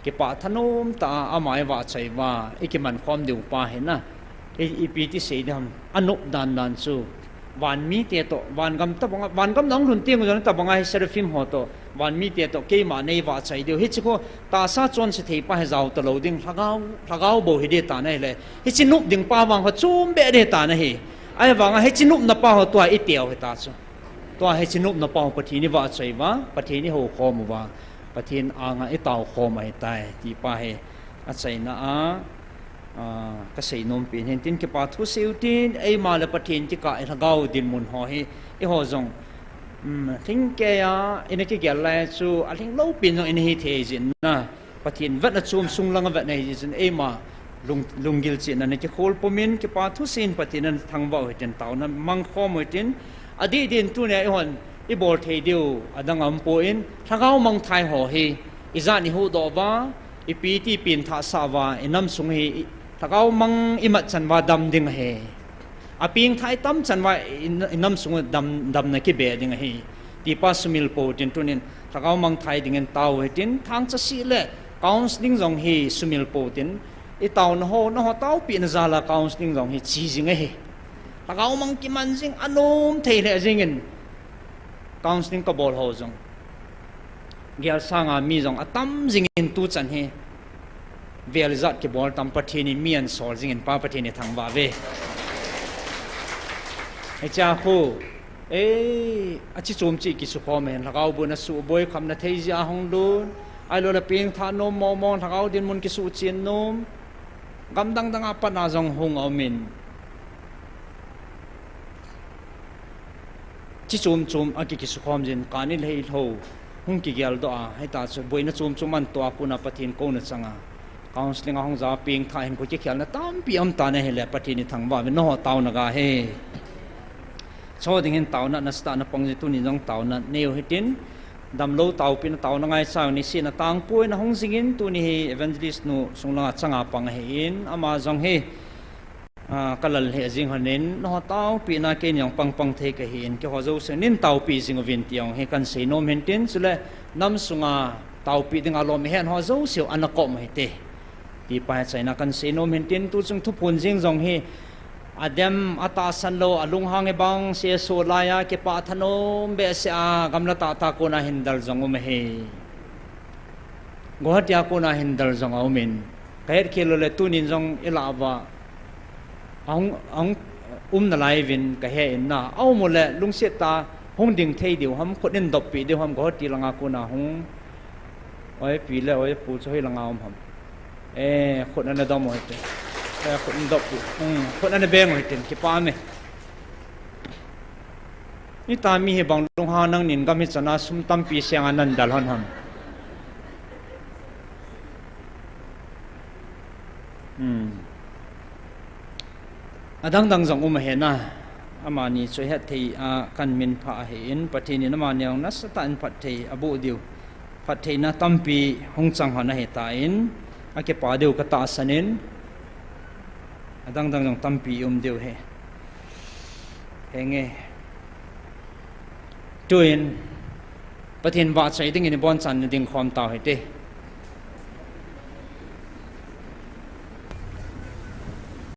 Speaker 1: ki pa thanom ta amai wa chai wa ikiman khom deu pa he na e pi ti sei dam anup dan chu wan mi te to wan gam ta bang wan gam nong run tiang jon ta bangai serafim ho to wan mi te to ke ma nei wa chai deu hi chi ko ta sa chon se thei pa he zaw to lo ding lhagao bo hi de ta nei le hi chi nup ding pa wang ho chum be de ta na hi ai wang hi chi nup na pa ho to i tiao he ta chu to hi chi nup na pa ho pathi ni wa chai wa pathi ni ho khom wa Pathen anga e taw khom ai tai ti pa he a chai na ka sei nom pin hen tin ke pa thu seu tin ei ma la Pathen ti ka Lhagao din mun ho he e ho zong thing ke ya ene ki gyal la chu a thing lo pin no ene hi the jin na Pathen vat na chum sung lang vat nei jin ei ma lungil chin na ne ki khol pomin ke pa thu sin Pathen an thang ba he tin taw na mang khom he tin adi din tu ne hon i bol thei deu adang am po in Lhagao mang thai ho hi iza ni hu do wa i pi ti pin tha sa wa enam sung hi Lhagao mang imat chan wa dam ding he a ping thai tam chan wa enam sung dam na ki be ding hi ti pa sumil po tin tunin Lhagao mang thai ding en taw he tin thang cha si le counseling jong hi sumil po tin i taw na ho taw pi na za la counseling jong hi chi jing he Lhagao mang ki man jing anom thei le jing en counseling ka bol ho jong gyal sanga mi jong atam jing in tu chan he velzat ke bol tam Pathen ni mian sol jing in pa Pathen ni thang ba ve e cha ho a chi chom chi ki su khomen Lhagao bu na su boy kham na thei ja hong lu ai lo la ping tha nom mo Lhagao din mun ki su chin nom gam dang apa na jong hong au min chi chum aki ki su khom jin kanil hei ho hung ki gyal do a hai ta chu boina chum man to ku na Pathen ko na changa counseling ahong za ping tha hin ko chi khial na tam pi am ta na he le pati ni thang ba no taw na ga he cho ding hin taw na sta na pang ji tu ni jong taw na neo hitin dam lo taw pin taw na ngai sa ni si na tang pui na hong singin tu ni he evangelist nu sungla changa pang he in ama jong he kalal he jing hanin no taw pi na ke nyang pang the ka hin ke ho zo se nin taw pi jing ovin tiang he kan se no maintain sule nam sunga taw pi ding alom hen ho zo siu anako mai te ti pa chai na kan se no maintain tu chung Thuphon jing jong he adem ata san lo alung hang e bang se so la ya ke pa thano be se a gamla ta ko na hindal jong me he gohatia ko na hindal jong au min kair khelo le tu nin jong ilawa ang na lai vin ka he na au mo le lung se ta hong ding thei diu ham khot nen dop pi diu ham gohatia langa ko na hong oi pi le oi pu choi langa om ham khot na da mo te khot dop khot na be ngo ten ki pa me ni ta mi he bang lung ha nang nin ga mi chana sum tam pi siang anan dal hon ham adang dang jong he na amani choi ha thei a kan min pha he in pathini na ma nyang na sa tan phat thei abu diu phat thei na tampi hong chang ha na he ta in a ke pa deu ka ta sanin adang dang jong tampi deu he henge tuin pathen ba chai ding in bon chan ding khom ta he te